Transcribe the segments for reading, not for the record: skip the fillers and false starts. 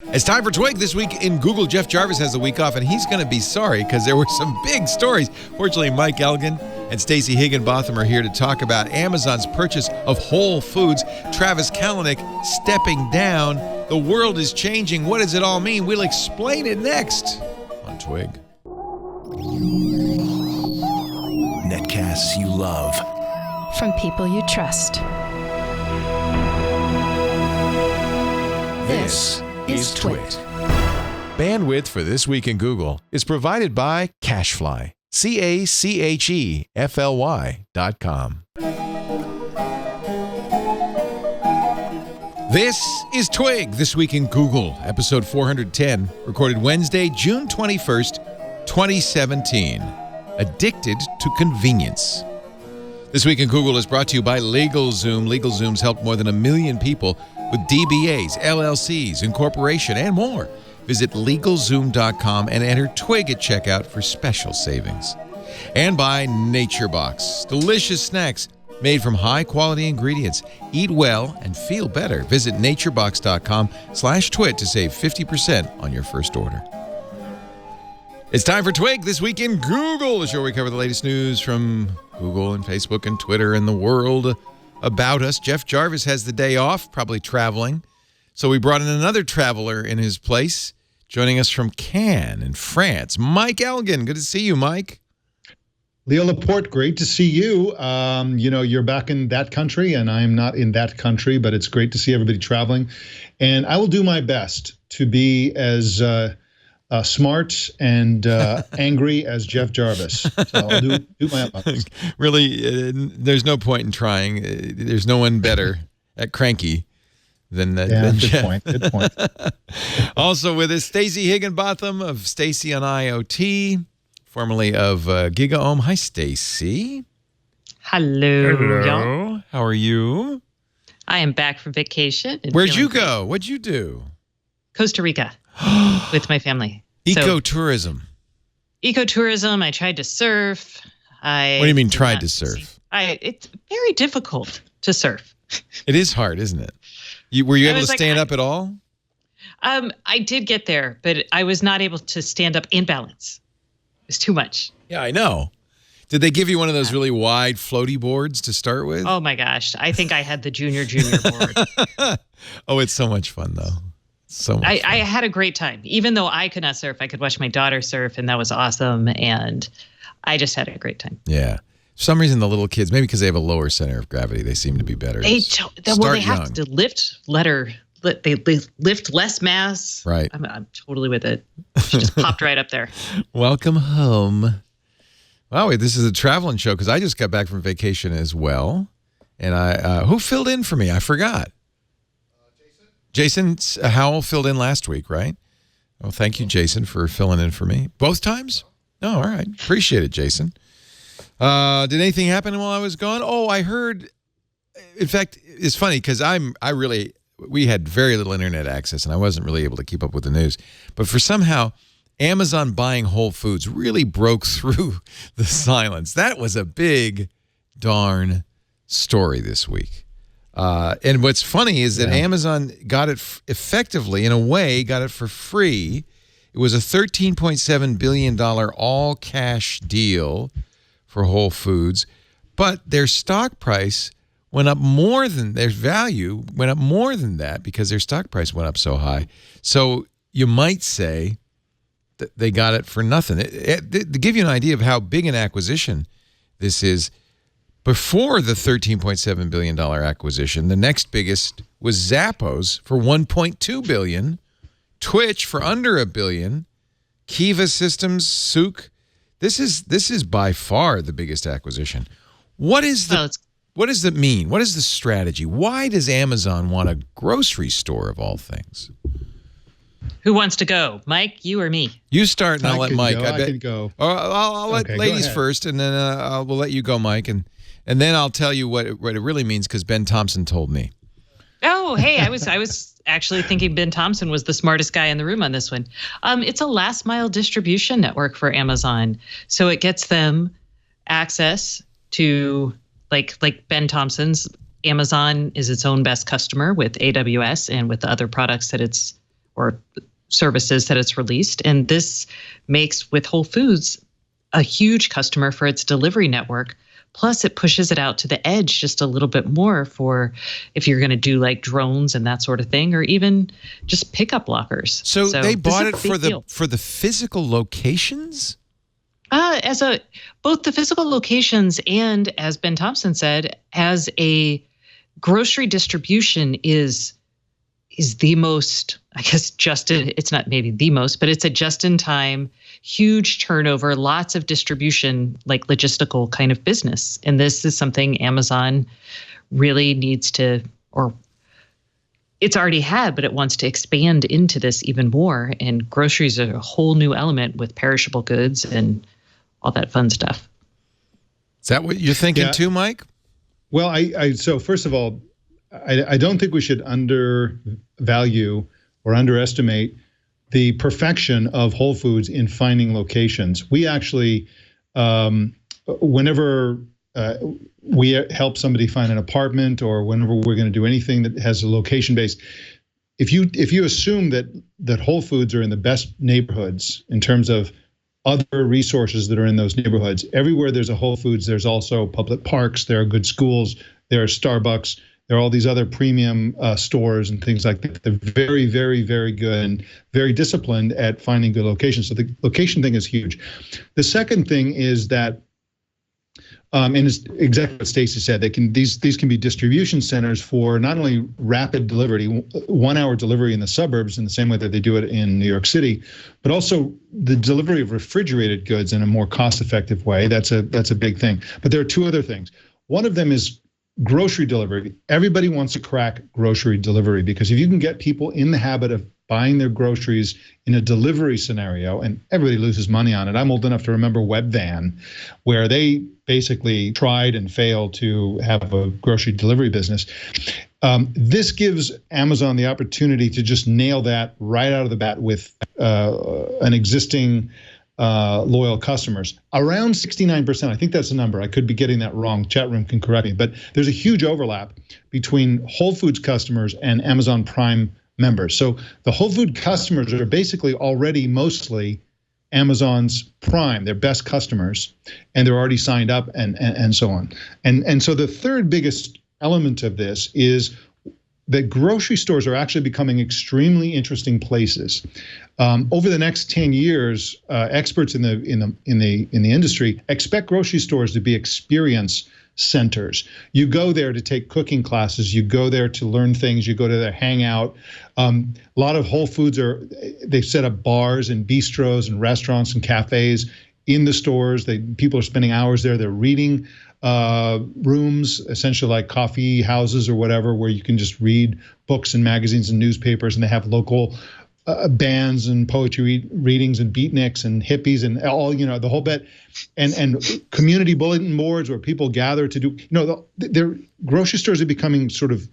It's time for Twig. This week in Google, Jeff Jarvis has a week off, and he's going to be sorry because there were some big stories. Fortunately, Mike Elgin and Stacey Higginbotham are here to talk about Amazon's purchase of Whole Foods, Travis Kalanick stepping down. The world is changing. What does it all mean? We'll explain it next on Twig. Netcasts you love. From people you trust. This is Twit. Bandwidth for This Week in Google is provided by Cachefly. CACHEFLY.com. This is Twig, This Week in Google, episode 410, recorded Wednesday, June 21st, 2017. Addicted to convenience. This Week in Google is brought to you by LegalZoom. LegalZoom's helped more than 1 million people with DBAs, LLCs, incorporation, and more. Visit LegalZoom.com and enter TWIG at checkout for special savings. And by NatureBox. Delicious snacks made from high-quality ingredients. Eat well and feel better. Visit naturebox.com/twit to save 50% on your first order. It's time for Twig, This Week in Google, the show where we cover the latest news from Google and Facebook and Twitter and the world about us. Jeff Jarvis has the day off, probably traveling. So we brought in another traveler in his place, joining us from Cannes in France. Mike Elgin. Good to see you, Mike. Leo Laporte, great to see you. You're back in that country, and I'm not in that country, but it's great to see everybody traveling. And I will do my best to be as smart and angry as Jeff Jarvis. So I'll do my utmost. Really, there's no point in trying. There's no one better at cranky than Jeff. Good point. Also with us, Stacey Higginbotham of Stacey on IoT, formerly of GigaOM. Hi, Stacey. Hello, y'all. How are you? I am back from vacation. Where'd you go? What'd you do? Costa Rica with my family. Ecotourism. Ecotourism. I tried to surf. What do you mean tried to surf? It's very difficult to surf. It is hard, isn't it? Were you able to stand up at all? I did get there, but I was not able to stand up and balance. It was too much. Yeah, I know. Did they give you one of those really wide floaty boards to start with? Oh my gosh. I think I had the junior board. Oh, it's so much fun though. So much I had a great time. Even though I could not surf, I could watch my daughter surf, and that was awesome. And I just had a great time. Yeah. For some reason, the little kids, maybe because they have a lower center of gravity, they seem to be better. They have to lift less mass. Right. I'm totally with it. She just popped right up there. Welcome home. Wow, this is a traveling show because I just got back from vacation as well. And who filled in for me? I forgot. Jason Howell filled in last week, right? Well, thank you, Jason, for filling in for me. Both times? Oh, all right. Appreciate it, Jason. Did anything happen while I was gone? Oh, I heard. In fact, it's funny because we had very little internet access, and I wasn't really able to keep up with the news. But for somehow, Amazon buying Whole Foods really broke through the silence. That was a big darn story this week. And what's funny is that Amazon got it effectively, in a way, got it for free. It was a $13.7 billion all-cash deal for Whole Foods, but their stock price went up more than, their value went up more than that because their stock price went up so high. So you might say that they got it for nothing. To give you an idea of how big an acquisition this is, before the $13.7 billion acquisition, the next biggest was Zappos for $1.2 billion, Twitch for under $1 billion, Kiva Systems, Souk. This is by far the biggest acquisition. What does it mean? What is the strategy? Why does Amazon want a grocery store of all things? Who wants to go? Mike, you or me? You start and I'll let Mike. I can go. I'll let ladies first, and then we'll let you go, Mike, and then I'll tell you what it really means because Ben Thompson told me. Oh, hey, I was actually thinking Ben Thompson was the smartest guy in the room on this one. It's a last mile distribution network for Amazon, so it gets them access to like Ben Thompson's. Amazon is its own best customer with AWS and with the other products that it's or services that it's released. And this makes, with Whole Foods, a huge customer for its delivery network. Plus, it pushes it out to the edge just a little bit more for if you're going to do like drones and that sort of thing, or even just pickup lockers. So they bought it for the physical locations? Both the physical locations and, as Ben Thompson said, as a grocery distribution is the most, I guess, it's not maybe the most, but it's a just-in-time, huge turnover, lots of distribution, like logistical kind of business. And this is something Amazon really needs to, or it's already had, but it wants to expand into this even more. And groceries are a whole new element with perishable goods and all that fun stuff. Is that what you're thinking too, Mike? Well, so first of all, I don't think we should undervalue or underestimate the perfection of Whole Foods in finding locations. We actually, whenever we help somebody find an apartment, or whenever we're going to do anything that has a location based, if you assume that Whole Foods are in the best neighborhoods in terms of other resources that are in those neighborhoods, everywhere there's a Whole Foods, there's also public parks, there are good schools, there are Starbucks, there are all these other premium stores and things like that. They're very, very, very good and very disciplined at finding good locations. So the location thing is huge. The second thing is that, and it's exactly what Stacey said, these can be distribution centers for not only rapid delivery, 1 hour delivery in the suburbs in the same way that they do it in New York City, but also the delivery of refrigerated goods in a more cost-effective way. That's a big thing. But there are two other things. One of them is grocery delivery. Everybody wants to crack grocery delivery, because if you can get people in the habit of buying their groceries in a delivery scenario, and everybody loses money on it. I'm old enough to remember Webvan, where they basically tried and failed to have a grocery delivery business. This gives Amazon the opportunity to just nail that right out of the bat with an existing loyal customers. Around 69%, I think that's the number. I could be getting that wrong. Chat room can correct me. But there's a huge overlap between Whole Foods customers and Amazon Prime members. So the Whole Food customers are basically already mostly Amazon's Prime, their best customers, and they're already signed up and so on. And so the third biggest element of this is that grocery stores are actually becoming extremely interesting places. Over the next 10 years, experts in the industry expect grocery stores to be experience centers. You go there to take cooking classes. You go there to learn things. You go to there, hang out. A lot of Whole Foods they've set up bars and bistros and restaurants and cafes in the stores. People are spending hours there. They're reading rooms, essentially like coffee houses or whatever, where you can just read books and magazines and newspapers, and they have local bands and poetry readings and beatniks and hippies and all, the whole bit, and community bulletin boards where people gather to do, their grocery stores are becoming sort of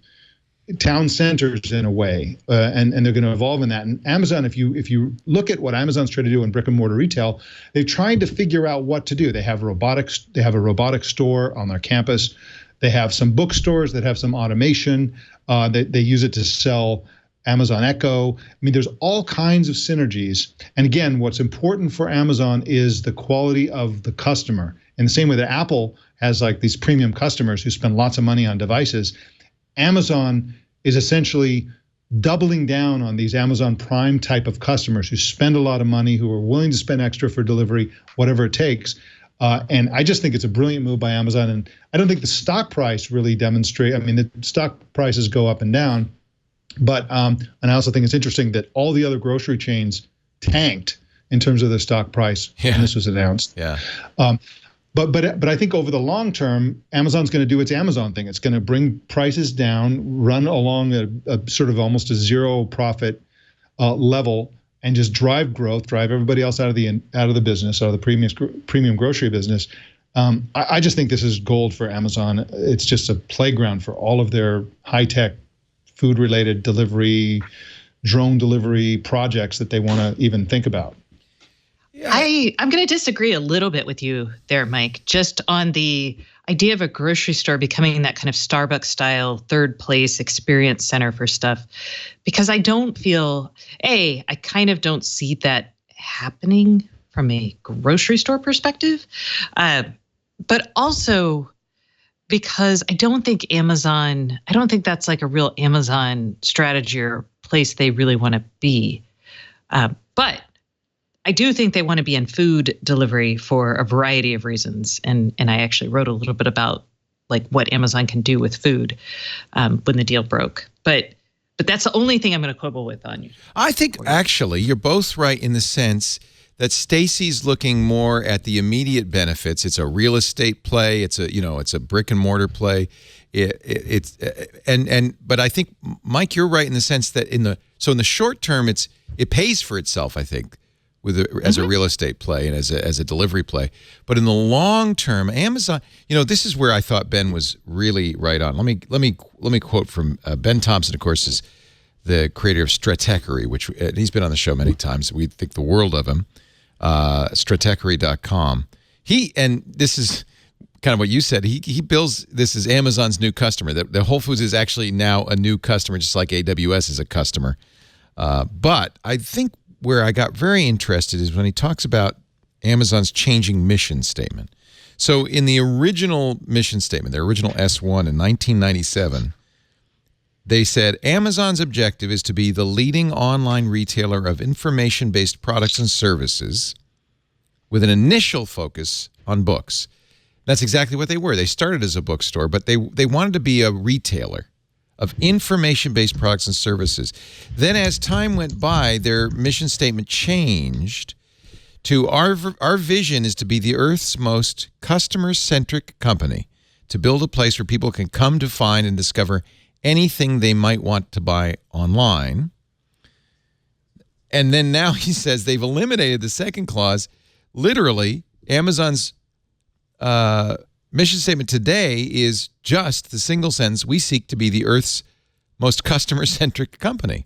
town centers in a way, and they're going to evolve in that. And Amazon, if you look at what Amazon's trying to do in brick and mortar retail, they've tried to figure out what to do. They have robotics. They have a robotics store on their campus. They have some bookstores that have some automation. They use it to sell Amazon Echo. I mean, there's all kinds of synergies. And again, what's important for Amazon is the quality of the customer. In the same way that Apple has like these premium customers who spend lots of money on devices, Amazon is essentially doubling down on these Amazon Prime type of customers who spend a lot of money, who are willing to spend extra for delivery, whatever it takes. And I just think it's a brilliant move by Amazon. And I don't think the stock price really demonstrates. I mean, the stock prices go up and down. But and I also think it's interesting that all the other grocery chains tanked in terms of their stock price when this was announced. Yeah. But I think over the long term, Amazon's going to do its Amazon thing. It's going to bring prices down, run along a sort of almost a zero profit level, and just drive growth, drive everybody else out of the business, out of the premium grocery business. I just think this is gold for Amazon. It's just a playground for all of their high tech, food related delivery, drone delivery projects that they want to even think about. Yeah. I'm going to disagree a little bit with you there, Mike, just on idea of a grocery store becoming that kind of Starbucks style third place experience center for stuff, because I don't feel, I kind of don't see that happening from a grocery store perspective. But also because I don't think that's like a real Amazon strategy or place they really want to be. But I do think they want to be in food delivery for a variety of reasons. And I actually wrote a little bit about like what Amazon can do with food when the deal broke. But that's the only thing I'm going to quibble with on you. I think actually you're both right in the sense that Stacey's looking more at the immediate benefits. It's a real estate play. It's a brick and mortar play. But I think, Mike, you're right in the sense that in the short term, it pays for itself, I think, as a real estate play and as a delivery play. But in the long term, Amazon, this is where I thought Ben was really right on. Let me quote from Ben Thompson, of course, is the creator of Stratechery, which he's been on the show many times. We think the world of him. Stratechery.com. And this is kind of what you said. He bills this as Amazon's new customer. The Whole Foods is actually now a new customer, just like AWS is a customer. But I think where I got very interested is when he talks about Amazon's changing mission statement. So in the original mission statement, their original S1 in 1997, they said Amazon's objective is to be the leading online retailer of information-based products and services with an initial focus on books. That's exactly what they were. They started as a bookstore, but they wanted to be a retailer of information-based products and services. Then as time went by, their mission statement changed to our vision is to be the Earth's most customer-centric company, to build a place where people can come to find and discover anything they might want to buy online. And then now he says they've eliminated the second clause. Literally, Amazon's mission statement today is just the single sentence, we seek to be the Earth's most customer-centric company.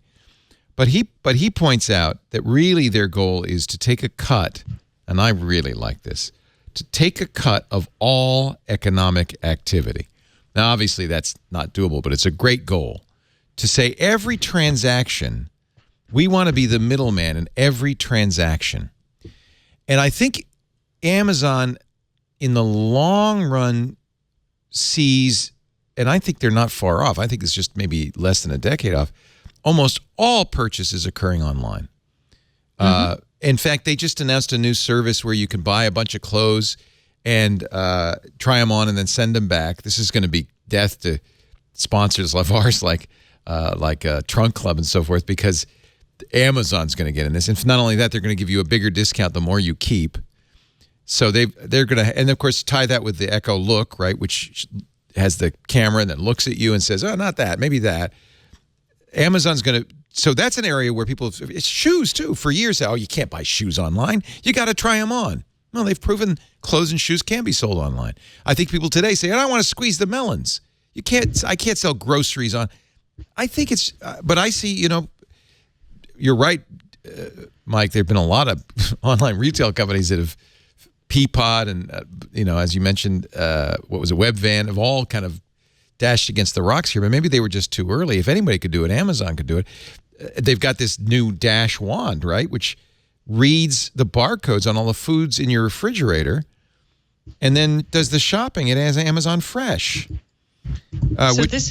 But he points out that really their goal is to take a cut, and I really like this, to take a cut of all economic activity. Now, obviously, that's not doable, but it's a great goal to say every transaction, we want to be the middleman in every transaction. And I think Amazon, in the long run, sees, and I think they're not far off, I think it's just maybe less than a decade off, almost all purchases occurring online. In fact, they just announced a new service where you can buy a bunch of clothes and try them on and then send them back. This is going to be death to sponsors of ours like Trunk Club and so forth, because Amazon's going to get in this. And not only that, they're going to give you a bigger discount the more you keep. So they're going to, and of course, tie that with the Echo Look, right, which has the camera and then looks at you and says, oh, not that, maybe that. Amazon's going to, so that's an area where people, it's shoes too. For years, you can't buy shoes online. You got to try them on. Well, they've proven clothes and shoes can be sold online. I think people today say, I don't want to squeeze the melons. I can't sell groceries on. I think it's, but I see, you're right, Mike, there have been a lot of online retail companies that have Peapod and, as you mentioned, what was a Webvan, have all kind of dashed against the rocks here, but maybe they were just too early. If anybody could do it, Amazon could do it. They've got this new Dash wand, right, which reads the barcodes on all the foods in your refrigerator and then does the shopping. It has Amazon Fresh. Let me just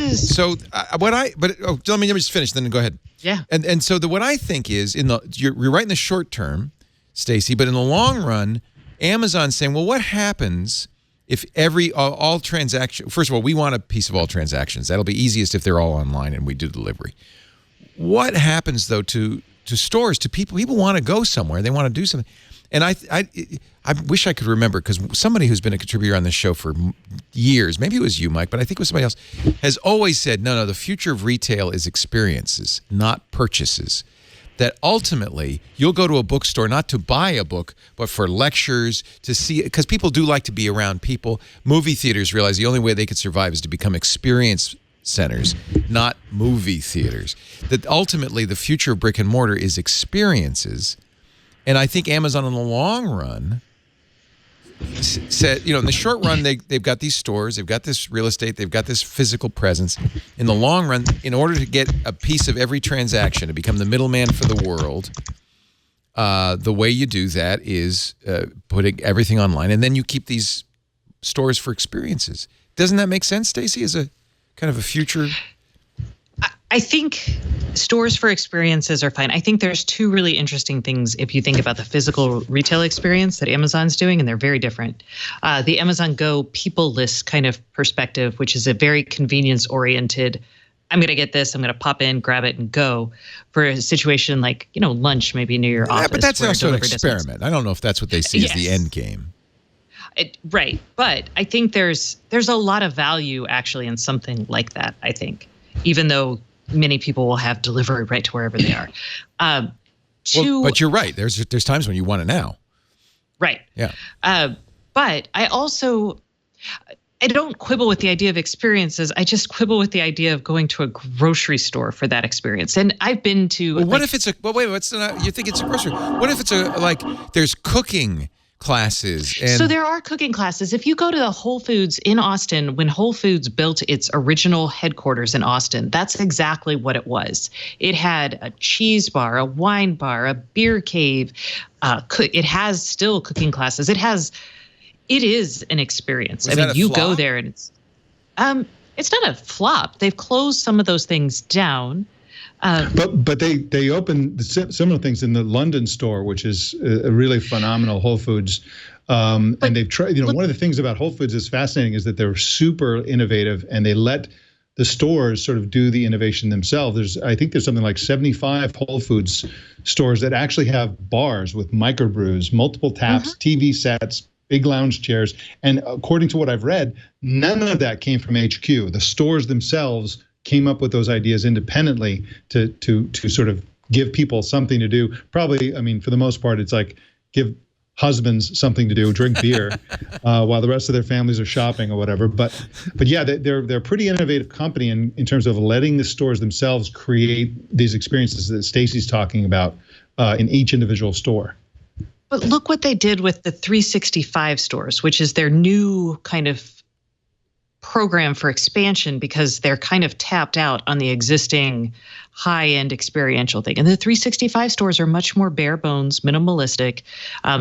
finish, then go ahead. Yeah. And so what I think is, you're right in the short term, Stacey, but in the long run, Amazon's saying, well, what happens if all transactions, first of all, we want a piece of all transactions. That'll be easiest if they're all online and we do delivery. What happens, though, to stores, to people? People want to go somewhere. They want to do something. And I wish I could remember, because somebody who's been a contributor on this show for years, maybe it was you, Mike, but I think it was somebody else, has always said, no, the future of retail is experiences, not purchases. That ultimately you'll go to a bookstore not to buy a book, but for lectures, to see, because people do like to be around people. Movie theaters realize the only way they could survive is to become experience centers, not movie theaters. That ultimately the future of brick and mortar is experiences. And I think Amazon in the long run said, in the short run, they've got these stores, they've got this real estate, they've got this physical presence. In the long run, in order to get a piece of every transaction, to become the middleman for the world, the way you do that is putting everything online, and then you keep these stores for experiences. Doesn't that make sense, Stacey, as a kind of a future? I think stores for experiences are fine. I think there's two really interesting things if you think about the physical retail experience that Amazon's doing, and they're very different. The Amazon Go people list kind of perspective, which is a very convenience-oriented, I'm going to get this, I'm going to pop in, grab it, and go, for a situation like, lunch maybe near your office. Yeah, but that's also an experiment. I don't know if that's what they see as the end game. Right. But I think there's a lot of value actually in something like that, I think, even though many people will have delivery right to wherever they are. But you're right. There's times when you want it now. Right. Yeah. But I don't quibble with the idea of experiences. I just quibble with the idea of going to a grocery store for that experience. And I've been to. Well, what if it's a? Well, wait. You think it's a grocery? What if it's there's cooking classes? So there are cooking classes. If you go to the Whole Foods in Austin, when Whole Foods built its original headquarters in Austin, that's exactly what it was. It had a cheese bar, a wine bar, a beer cave. It has still cooking classes. It is an experience. You go there and it's not a flop. They've closed some of those things down. But they opened similar things in the London store, which is a really phenomenal Whole Foods. And they've tried, one of the things about Whole Foods is fascinating is that they're super innovative and they let the stores sort of do the innovation themselves. I think there's something like 75 Whole Foods stores that actually have bars with microbrews, multiple taps, TV sets, big lounge chairs. And according to what I've read, none of that came from HQ. The stores themselves came up with those ideas independently to sort of give people something to do. Probably, for the most part, it's like give husbands something to do, drink beer, while the rest of their families are shopping or whatever. But yeah, they're a pretty innovative company in terms of letting the stores themselves create these experiences that Stacey's talking about in each individual store. But look what they did with the 365 stores, which is their new kind of program for expansion because they're kind of tapped out on the existing high-end experiential thing. And the 365 stores are much more bare bones, minimalistic.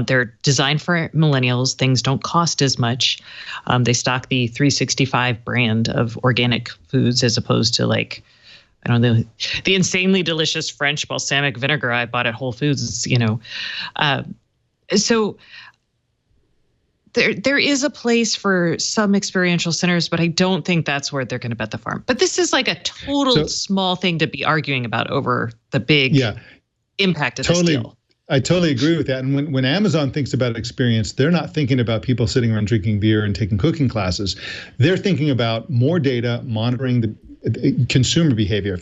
They're designed for millennials. Things don't cost as much. They stock the 365 brand of organic foods as opposed to I don't know, the insanely delicious French balsamic vinegar I bought at Whole Foods, So there is a place for some experiential centers, but I don't think that's where they're going to bet the farm. But this is like a total small thing to be arguing about over the big impact of this deal. I totally agree with that. And when Amazon thinks about experience, they're not thinking about people sitting around drinking beer and taking cooking classes. They're thinking about more data, monitoring the consumer behavior.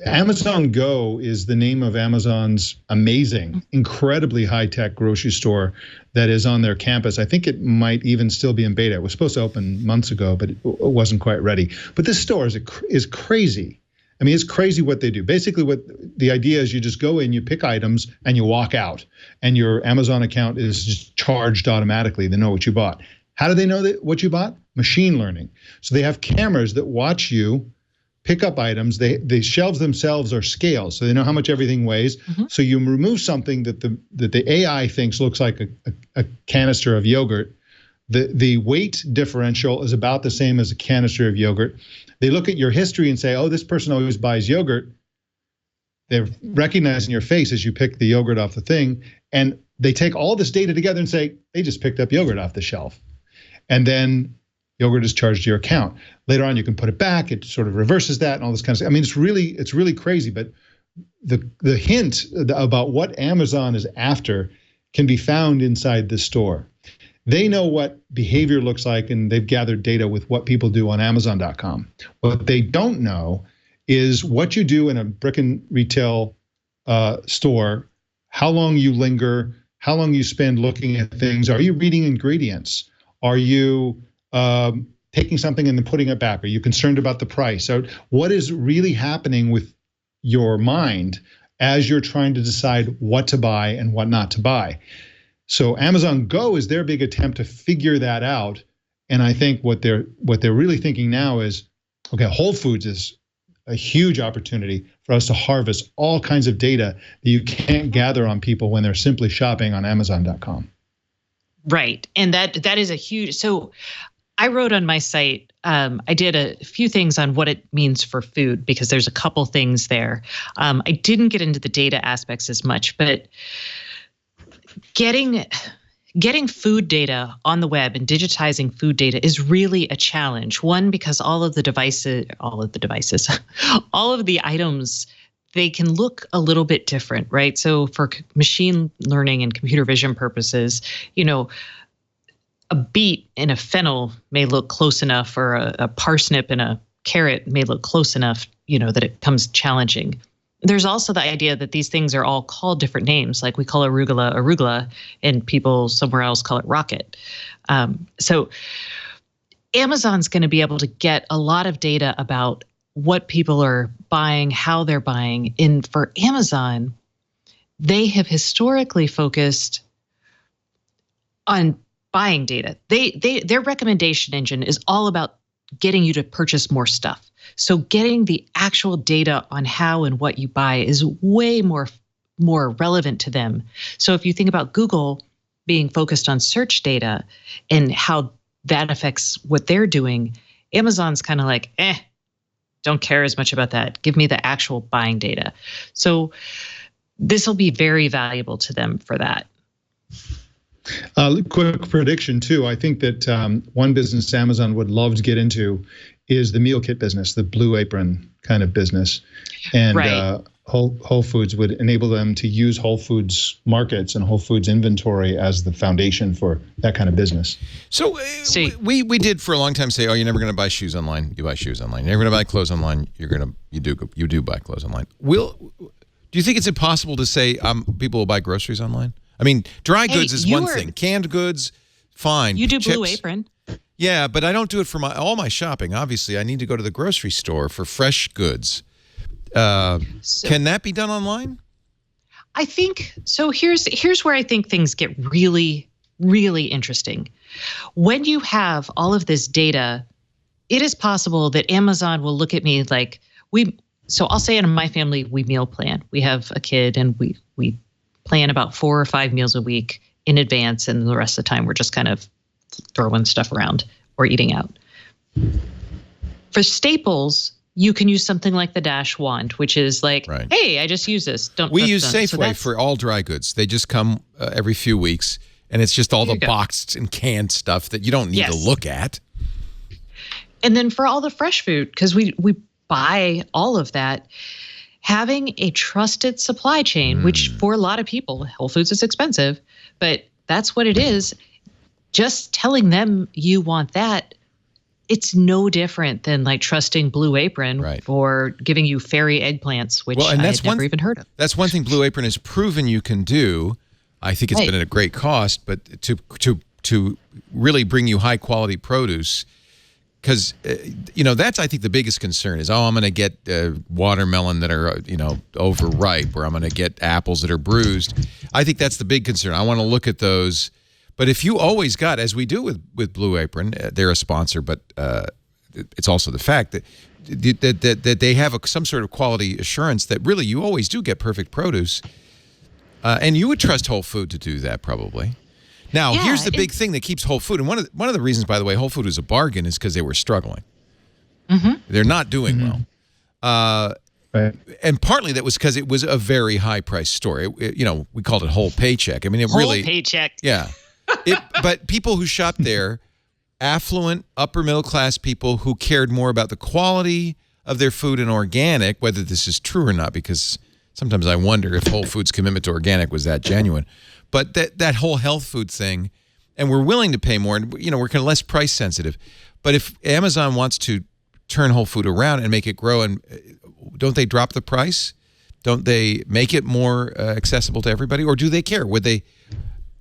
Amazon Go is the name of Amazon's amazing, incredibly high-tech grocery store that is on their campus. I think it might even still be in beta. It was supposed to open months ago, but it wasn't quite ready. But this store is crazy. It's crazy what they do. Basically, what the idea is, you just go in, you pick items, and you walk out, and your Amazon account is just charged automatically. They know what you bought. How do they know what you bought? Machine learning. So they have cameras that watch you pick up items. The shelves themselves are scales, so they know how much everything weighs. So you remove something that the AI thinks looks like a canister of yogurt. The weight differential is about the same as a canister of yogurt. They look at your history and say, oh, this person always buys yogurt. They're recognizing your face as you pick the yogurt off the thing, and they take all this data together and say, they just picked up yogurt off the shelf. And then yogurt is charged to your account. Later on, you can put it back. It sort of reverses that and all this kind of stuff. It's really crazy. But the hint about what Amazon is after can be found inside the store. They know what behavior looks like, and they've gathered data with what people do on Amazon.com. What they don't know is what you do in a brick and retail store, how long you linger, how long you spend looking at things. Are you reading ingredients? Are you taking something and then putting it back? Are you concerned about the price? So what is really happening with your mind as you're trying to decide what to buy and what not to buy? So Amazon Go is their big attempt to figure that out. And I think what they're really thinking now is, okay, Whole Foods is a huge opportunity for us to harvest all kinds of data that you can't gather on people when they're simply shopping on Amazon.com. Right. And that is a huge, so I wrote on my site, I did a few things on what it means for food, because there's a couple things there. I didn't get into the data aspects as much, but getting food data on the web and digitizing food data is really a challenge. One, because all of the items, they can look a little bit different, right? So for machine learning and computer vision purposes, a beet and a fennel may look close enough, or a parsnip and a carrot may look close enough, that it becomes challenging. There's also the idea that these things are all called different names. Like we call arugula, and people somewhere else call it rocket. So Amazon's going to be able to get a lot of data about what people are buying, how they're buying. And for Amazon, they have historically focused on buying data. Their recommendation engine is all about getting you to purchase more stuff. So getting the actual data on how and what you buy is way more relevant to them. So if you think about Google being focused on search data and how that affects what they're doing, Amazon's kind of like, don't care as much about that. Give me the actual buying data. So this will be very valuable to them for that. Quick prediction too. I think that one business Amazon would love to get into is the meal kit business, the Blue Apron kind of business, and right. Whole Foods would enable them to use Whole Foods markets and Whole Foods inventory as the foundation for that kind of business. So we did for a long time say, oh, you're never going to buy shoes online. You buy shoes online. You're never going to buy clothes online. You do buy clothes online. Do you think it's impossible to say people will buy groceries online? I mean, dry goods is one thing. Canned goods, fine. You do Chips. Blue Apron. Yeah, but I don't do it for all my shopping. Obviously, I need to go to the grocery store for fresh goods. Can that be done online? I think so. Here's where I think things get really, really interesting. When you have all of this data, it is possible that Amazon will look at me like so I'll say in my family, we meal plan. We have a kid and we plan about 4 or 5 meals a week in advance. And the rest of the time we're just kind of throwing stuff around or eating out. For staples, you can use something like the Dash Wand, which is like, right. Hey, I just use this. We use Safeway for all dry goods. They just come every few weeks, and it's just all the boxed and canned stuff that you don't need to look at. And then for all the fresh food, because we buy all of that, having a trusted supply chain, which for a lot of people, Whole Foods is expensive, but that's what it is. Just telling them you want that, it's no different than like trusting Blue Apron for giving you fairy eggplants, which I had never even heard of. That's one thing Blue Apron has proven you can do. I think it's been at a great cost, but to really bring you high quality produce, because that's I think the biggest concern is, I'm going to get watermelon that are overripe, or I'm going to get apples that are bruised. I think that's the big concern. I want to look at those. But if you always got, as we do with Blue Apron, they're a sponsor, but it's also the fact that they have some sort of quality assurance that really you always do get perfect produce, and you would trust Whole Food to do that probably. Now, here's the big thing that keeps Whole Food, and one of the reasons, by the way, Whole Food is a bargain is because they were struggling. Mm-hmm. They're not doing well. Right. And partly that was because it was a very high-priced store. We called it Whole Paycheck. I mean, Whole Paycheck. Yeah. But people who shopped there, affluent, upper-middle-class people who cared more about the quality of their food and organic, whether this is true or not, because sometimes I wonder if Whole Foods' commitment to organic was that genuine. But that whole health food thing, and we're willing to pay more, and we're kind of less price sensitive. But if Amazon wants to turn Whole Food around and make it grow, and don't they drop the price? Don't they make it more accessible to everybody, or do they care? Would they?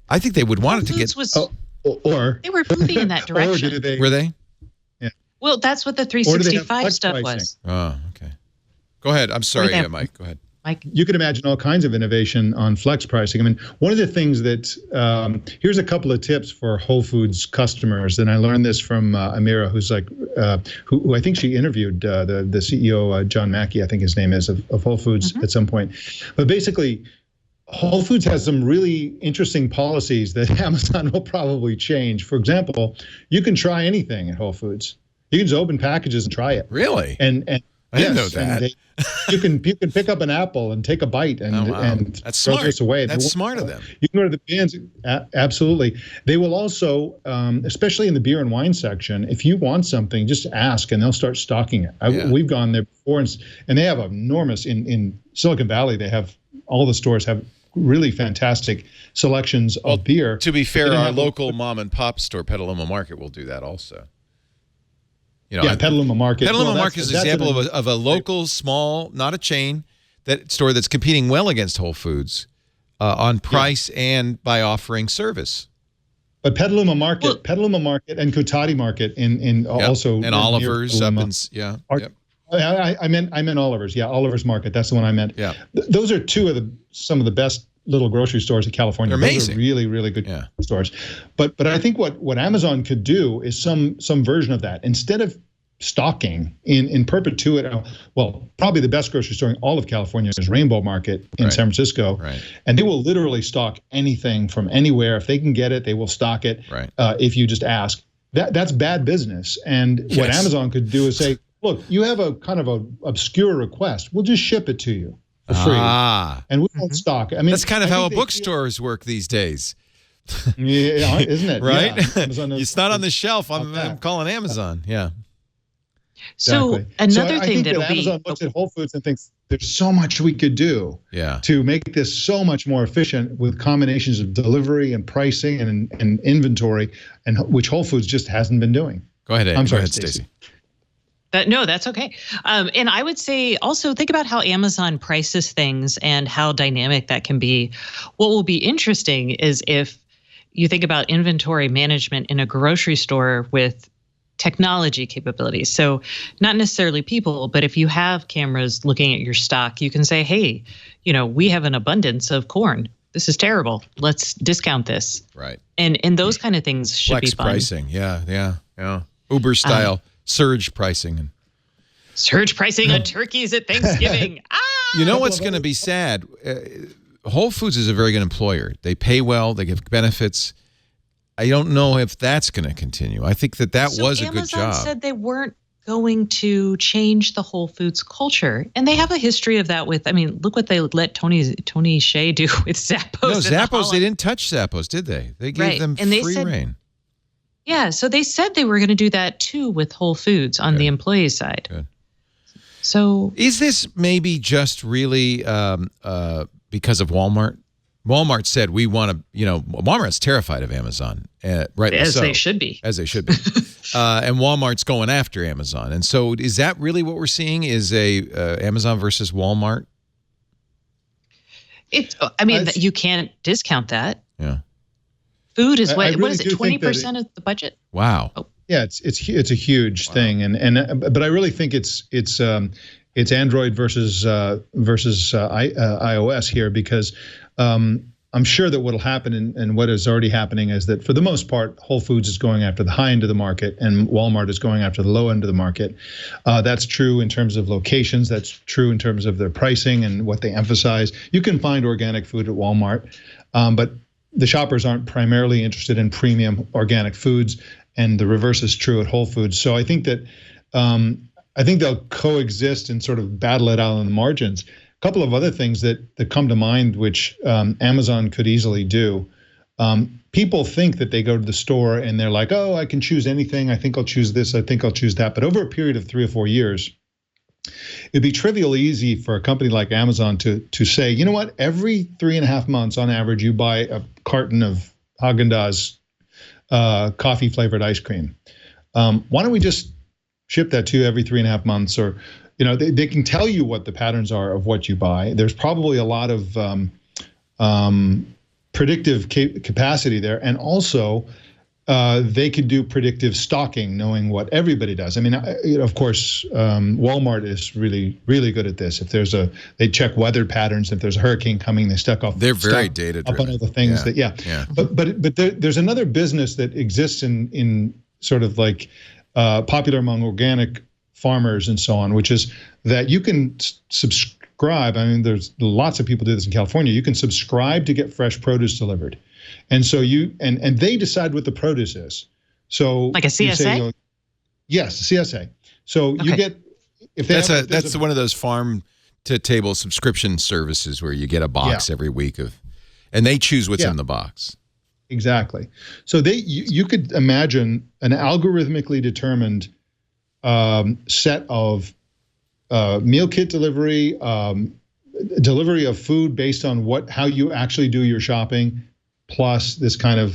I think they would want it to get. Or they were moving in that direction. Were they? Yeah. Well, that's what the 365 stuff was. Oh, okay. Go ahead. I'm sorry, Mike. Go ahead. You could imagine all kinds of innovation on flex pricing. I mean, one of the things that here's a couple of tips for Whole Foods customers, and I learned this from Amira, who's like, who I think she interviewed the CEO John Mackey, I think his name is, of Whole Foods at some point. But basically, Whole Foods has some really interesting policies that Amazon will probably change. For example, you can try anything at Whole Foods. You can just open packages and try it. Really? And I didn't know that. You can pick up an apple and take a bite and that's throw smart. this away. That's smart of them. You can go to the bins. Absolutely. They will also, especially in the beer and wine section, if you want something, just ask and they'll start stocking it. We've gone there before, and they have enormous in Silicon Valley. They have all the stores have really fantastic selections of beer. To be fair, our local mom and pop store, Petaluma Market, will do that also. You know, Petaluma Market. Petaluma Market is an example of a local, small, not a chain, store that's competing well against Whole Foods on price and by offering service. But Petaluma Market and Kotati Market also and Oliver's up in I meant Oliver's. Yeah, Oliver's Market. That's the one I meant. Yeah, those are some of the best little grocery stores in California. They're amazing. Those are really, really good stores. But I think what Amazon could do is some version of that. Instead of stocking in perpetuity, well, probably the best grocery store in all of California is Rainbow Market in San Francisco. Right. And they will literally stock anything from anywhere. If they can get it, they will stock it. Right. If you just ask. That's bad business. And what Amazon could do is say, look, you have a kind of a obscure request. We'll just ship it to you for free. And we won't stock. I mean, that's kind of how bookstores work these days. Yeah, isn't it? Right? Yeah. It's not on the shelf. I'm calling Amazon. Yeah. So exactly. Another I thing think that Amazon looks at Whole Foods and thinks there's so much we could do to make this so much more efficient with combinations of delivery and pricing and inventory, and which Whole Foods just hasn't been doing. Go ahead, Ed. I'm sorry, Go ahead, Stacey. No, that's okay. And I would say also think about how Amazon prices things and how dynamic that can be. What will be interesting is if you think about inventory management in a grocery store with technology capabilities. So not necessarily people, but if you have cameras looking at your stock, you can say, hey, we have an abundance of corn. This is terrible. Let's discount this. Right. And those kind of things should be fun. Flex pricing. Yeah. Uber style surge pricing. Surge pricing on turkeys at Thanksgiving. You know what's going to be sad? Whole Foods is a very good employer. They pay well. They give benefits. I don't know if that's going to continue. I think that was a good job. Amazon said they weren't going to change the Whole Foods culture, and they have a history of that. Look what they let Tony Shea do with Zappos. No, Zappos. They didn't touch Zappos, did they? They gave them free reign. Yeah, so they said they were going to do that too with Whole Foods on the employee side. Good. So is this maybe just really because of Walmart? Walmart said we want to, Walmart's terrified of Amazon, right? As they should be. As they should be. And Walmart's going after Amazon. And so is that really what we're seeing is Amazon versus Walmart? You can't discount that. Yeah. Food is what is it, 20% of the budget? Wow. Oh. Yeah, it's a huge thing, but I really think it's Android versus iOS here, because I'm sure that what will happen and what is already happening is that for the most part, Whole Foods is going after the high end of the market and Walmart is going after the low end of the market. That's true in terms of locations. That's true in terms of their pricing and what they emphasize. You can find organic food at Walmart, but the shoppers aren't primarily interested in premium organic foods, and the reverse is true at Whole Foods. So I think that they'll coexist and sort of battle it out on the margins. A couple of other things that come to mind, which Amazon could easily do. People think that they go to the store and they're like, oh, I can choose anything. I think I'll choose this. I think I'll choose that. But over a period of 3 or 4 years, it'd be trivially easy for a company like Amazon to say, you know what, every 3.5 months on average, you buy a carton of Haagen-Dazs coffee flavored ice cream. Why don't we just ship that to you every 3.5 months? Or, they can tell you what the patterns are of what you buy. There's probably a lot of predictive capacity there. And also, they could do predictive stocking, knowing what everybody does. I mean, of course, Walmart is really, really good at this. If they check weather patterns. If there's a hurricane coming, they They're very data up on all the things But there's another business that exists in sort of like popular among organic farmers and so on, which is that you can subscribe. I mean, there's lots of people do this in California. You can subscribe to get fresh produce delivered. And so and they decide what the produce is. So like a CSA? Yes, CSA. So you get that's one of those farm to table subscription services where you get a box every week and they choose what's in the box. Exactly. So you could imagine an algorithmically determined set of meal kit delivery, delivery of food based on how you actually do your shopping, plus this kind of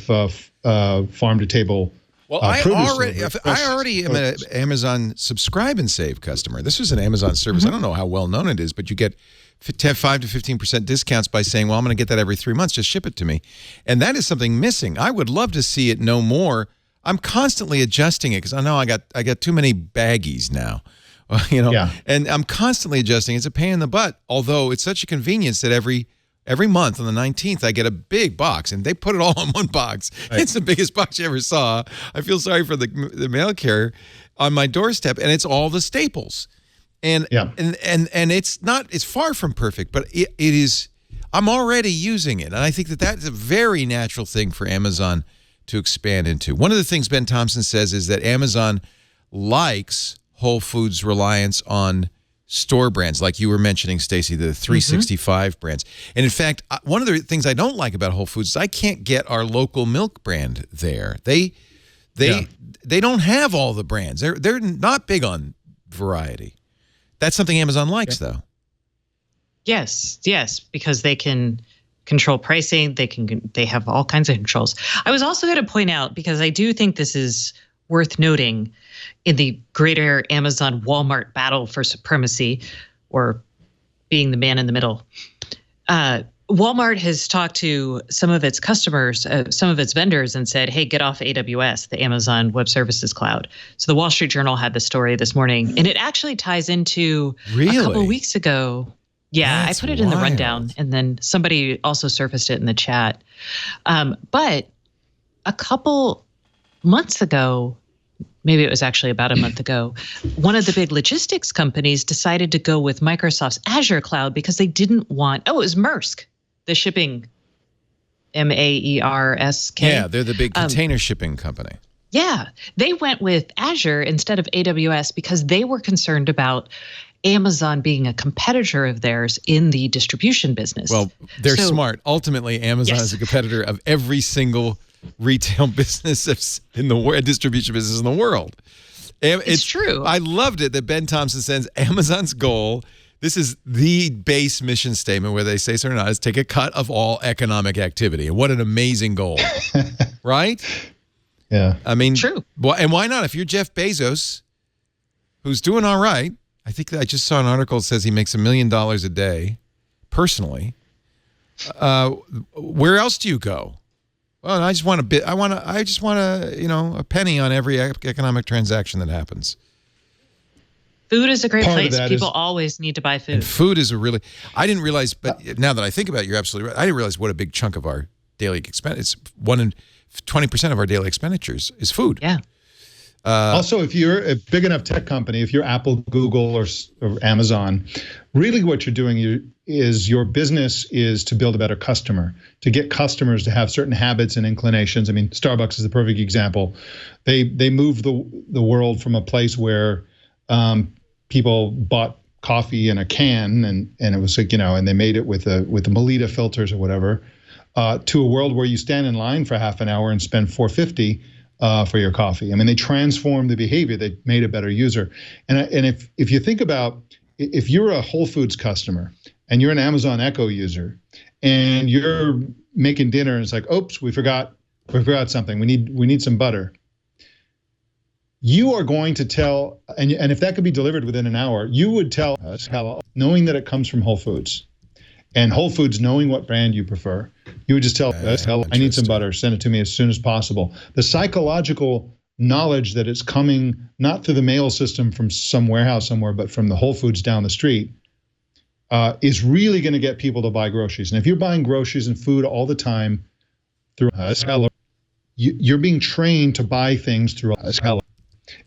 farm to table. Well, I already am an Amazon Subscribe and Save customer. This is an Amazon service. I don't know how well known it is, but you get 5 to 15% discounts by saying, well, I'm going to get that every 3 months. Just ship it to me. And that is something missing. I would love to see it no more. I'm constantly adjusting it because I know I got too many baggies now. And I'm constantly adjusting. It's a pain in the butt, although it's such a convenience that every month on the 19th, I get a big box, and they put it all in one box. Right. It's the biggest box you ever saw. I feel sorry for the mail carrier on my doorstep, and it's all the staples. And it's far from perfect, but it is. I'm already using it, and I think that is a very natural thing for Amazon to expand into. One of the things Ben Thompson says is that Amazon likes Whole Foods' reliance on store brands, like you were mentioning, Stacey, the 365 brands. And in fact, one of the things I don't like about Whole Foods is I can't get our local milk brand there. They don't have all the brands. They're not big on variety. That's something Amazon likes, though. Yes, because they can control pricing. They have all kinds of controls. I was also going to point out, because I do think this is worth noting in the greater Amazon Walmart battle for supremacy, or being the man in the middle. Walmart has talked to some of its customers, some of its vendors, and said, hey, get off AWS, the Amazon Web Services Cloud. So the Wall Street Journal had the story this morning, and it actually ties into a couple of weeks ago. Yeah, I put it in the rundown, and then somebody also surfaced it in the chat. But a couple months ago, maybe it was actually about a month ago, one of the big logistics companies decided to go with Microsoft's Azure cloud because they didn't want, it was Maersk, the shipping, Maersk. Yeah, they're the big container shipping company. Yeah, they went with Azure instead of AWS because they were concerned about Amazon being a competitor of theirs in the distribution business. Well, they're smart. Ultimately, Amazon is a competitor of every single retail business in the world, distribution business in the world. It's true. I loved it that Ben Thompson says Amazon's goal, this is the base mission statement, whether they say so or not, is take a cut of all economic activity. And what an amazing goal, right? Yeah. I mean, true. And why not? If you're Jeff Bezos, who's doing all right, I think I just saw an article that says he makes $1 million a day, personally. Where else do you go? Well, I just want a penny on every economic transaction that happens. Food is a great place. People always need to buy food. And food is I didn't realize, but now that I think about it, you're absolutely right. I didn't realize what a big chunk of our daily expense. It's 20% of our daily expenditures is food. Yeah. Also, if you're a big enough tech company, if you're Apple, Google, or Amazon, really what you're doing is your business is to build a better customer, to get customers to have certain habits and inclinations. I mean, Starbucks is the perfect example. They moved the world from a place where people bought coffee in a can and it was like, and they made it with the Melita filters or whatever, to a world where you stand in line for half an hour and spend $4.50 for your coffee. I mean, they transformed the behavior. They made a better user. And if you think about, if you're a Whole Foods customer and you're an Amazon Echo user and you're making dinner and it's like, oops, we forgot something. We need some butter. You are going to tell, and if that could be delivered within an hour, you would tell us, knowing that it comes from Whole Foods, and Whole Foods knowing what brand you prefer, You would just tell us, I need some butter, send it to me as soon as possible. The psychological knowledge that it's coming not through the mail system from some warehouse somewhere, but from the Whole Foods down the street, is really going to get people to buy groceries. And if you're buying groceries and food all the time through us, you're being trained to buy things through us.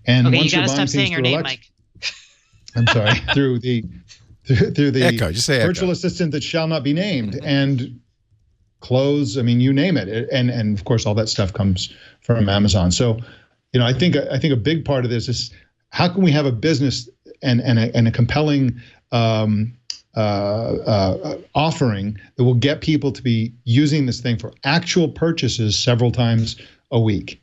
And okay, once you you're gotta buying stop saying things her through name, Alexa, Mike. I'm sorry, through the Echo, just say virtual Echo. assistant that shall not be named, and clothes, I mean, you name it. And of course, all that stuff comes from Amazon. So, I think a big part of this is how can we have a business and a compelling offering that will get people to be using this thing for actual purchases several times a week.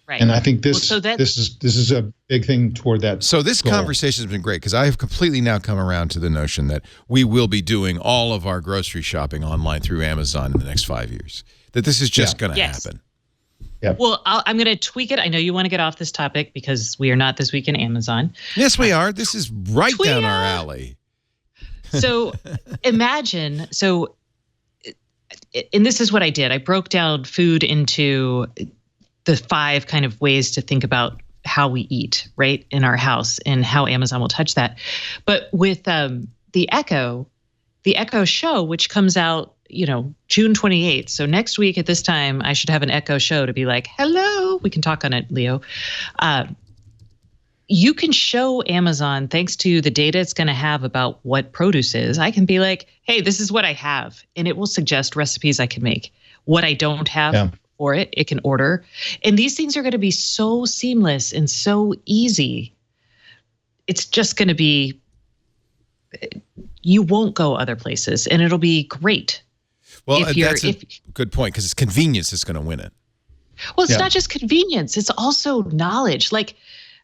Right. And I think this so this is a big thing toward that. So this goal. conversation has been great because I have completely now come around to the notion that we will be doing all of our grocery shopping online through Amazon in the next 5 years. That this is just going to happen. Yep. Well, I'm going to tweak it. I know you want to get off this topic because we are not this week in Amazon. Yes, we are. This is right down our alley. So imagine, and this is what I did. I broke down food into the 5 kind of ways to think about how we eat, right, in our house and how Amazon will touch that. But with the Echo show, which comes out, June 28th. So next week at this time, I should have an Echo show to be like, hello, we can talk on it, Leo. You can show Amazon, thanks to the data it's going to have about what produce is, I can be like, hey, this is what I have. And it will suggest recipes I can make. What I don't have for it can order. And these things are going to be so seamless and so easy. It's just going to be, you won't go other places and it'll be great. Well, that's a good point because it's convenience that's going to win it. Well, it's not just convenience. It's also knowledge. Like,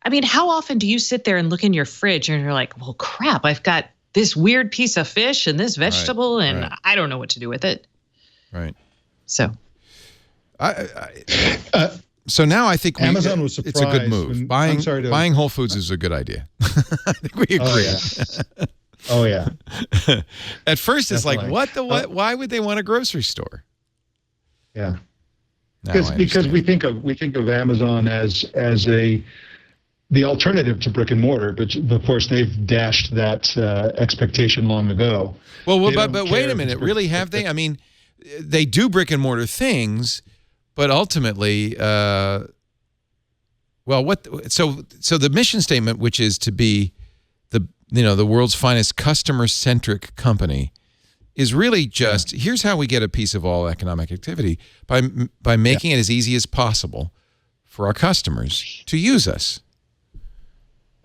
I mean, how often do you sit there and look in your fridge and you're like, well, crap, I've got this weird piece of fish and this vegetable and I don't know what to do with it. Right. So. So now I think Amazon was surprised. It's a good move. Buying Whole Foods is a good idea. I think we agree. Oh yeah. At first, it's Definitely. like, what? Why would they want a grocery store? Yeah. Because we think of Amazon as the alternative to brick and mortar, but of course they've dashed that expectation long ago. Well, but wait a minute, really have they? I mean, they do brick and mortar things, but ultimately, So the mission statement, which is to be the world's finest customer-centric company, is really just here's how we get a piece of all economic activity by making it as easy as possible for our customers to use us.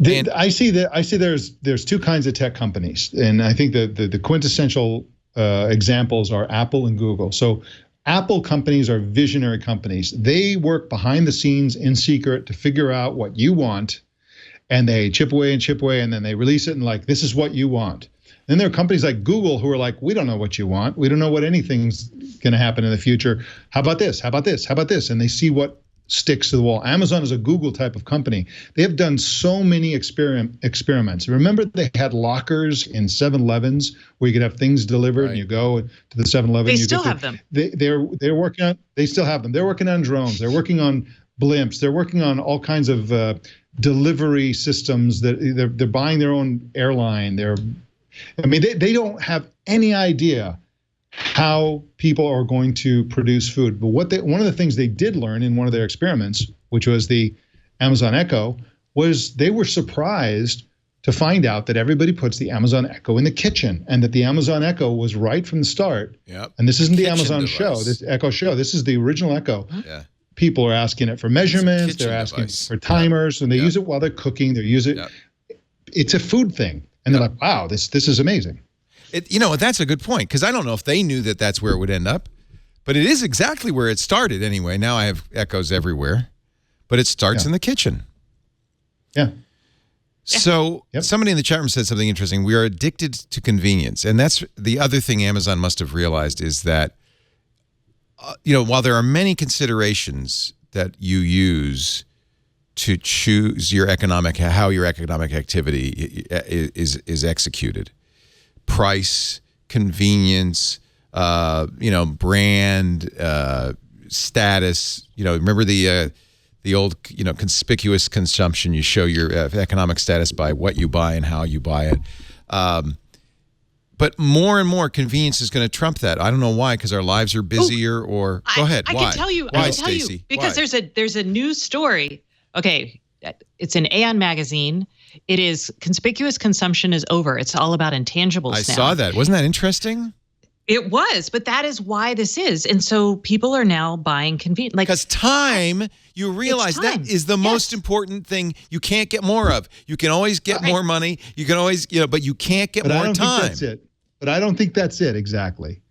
I see there's 2 kinds of tech companies, and I think the quintessential examples are Apple and Google. So Apple companies are visionary companies. They work behind the scenes in secret to figure out what you want, and they chip away, and then they release it and like, this is what you want. Then there are companies like Google who are like, we don't know what you want. We don't know what anything's going to happen in the future. How about this? How about this? How about this? And they see what sticks to the wall. Amazon is a Google type of company. They have done so many experiments. Remember they had lockers in 7-Elevens where you could have things delivered and you go to the 7-Eleven. They still have them. They're working on, they still have them. They're working on drones. They're working on blimps. They're working on all kinds of delivery systems that they're buying their own airline. They don't have any idea how people are going to produce food. But one of the things they did learn in one of their experiments, which was the Amazon Echo, was they were surprised to find out that everybody puts the Amazon Echo in the kitchen, and that the Amazon Echo was right from the start. Yep. And this isn't the Amazon device. show, this Echo show. This is the original Echo. Yeah. People are asking it for measurements. They're asking device. for timers, and they use it while they're cooking. They use it. It's a food thing, and they're like, "Wow, this is amazing." That's a good point because I don't know if they knew that that's where it would end up, but it is exactly where it started anyway. Now I have Echoes everywhere, but it starts in the kitchen. Yeah. So somebody in the chat room said something interesting. We are addicted to convenience, and that's the other thing Amazon must have realized is that, while there are many considerations that you use to choose how your economic activity is executed. Price, convenience, brand status. Remember the old, conspicuous consumption. You show your economic status by what you buy and how you buy it. But more and more convenience is going to trump that. I don't know why, because our lives are busier. Go ahead. I why? can tell you. Why, I can tell Stacey? you because Why? there's a news story. Okay, it's in Aeon magazine. It is conspicuous consumption is over. It's all about intangibles. I saw that. Wasn't that interesting? It was, but that is why this is, and so people are now buying convenient. Because time, you realize that is the most important thing. You can't get more of. You can always get more money. You can always, but you can't get more time. Think that's it. But I don't think that's it exactly.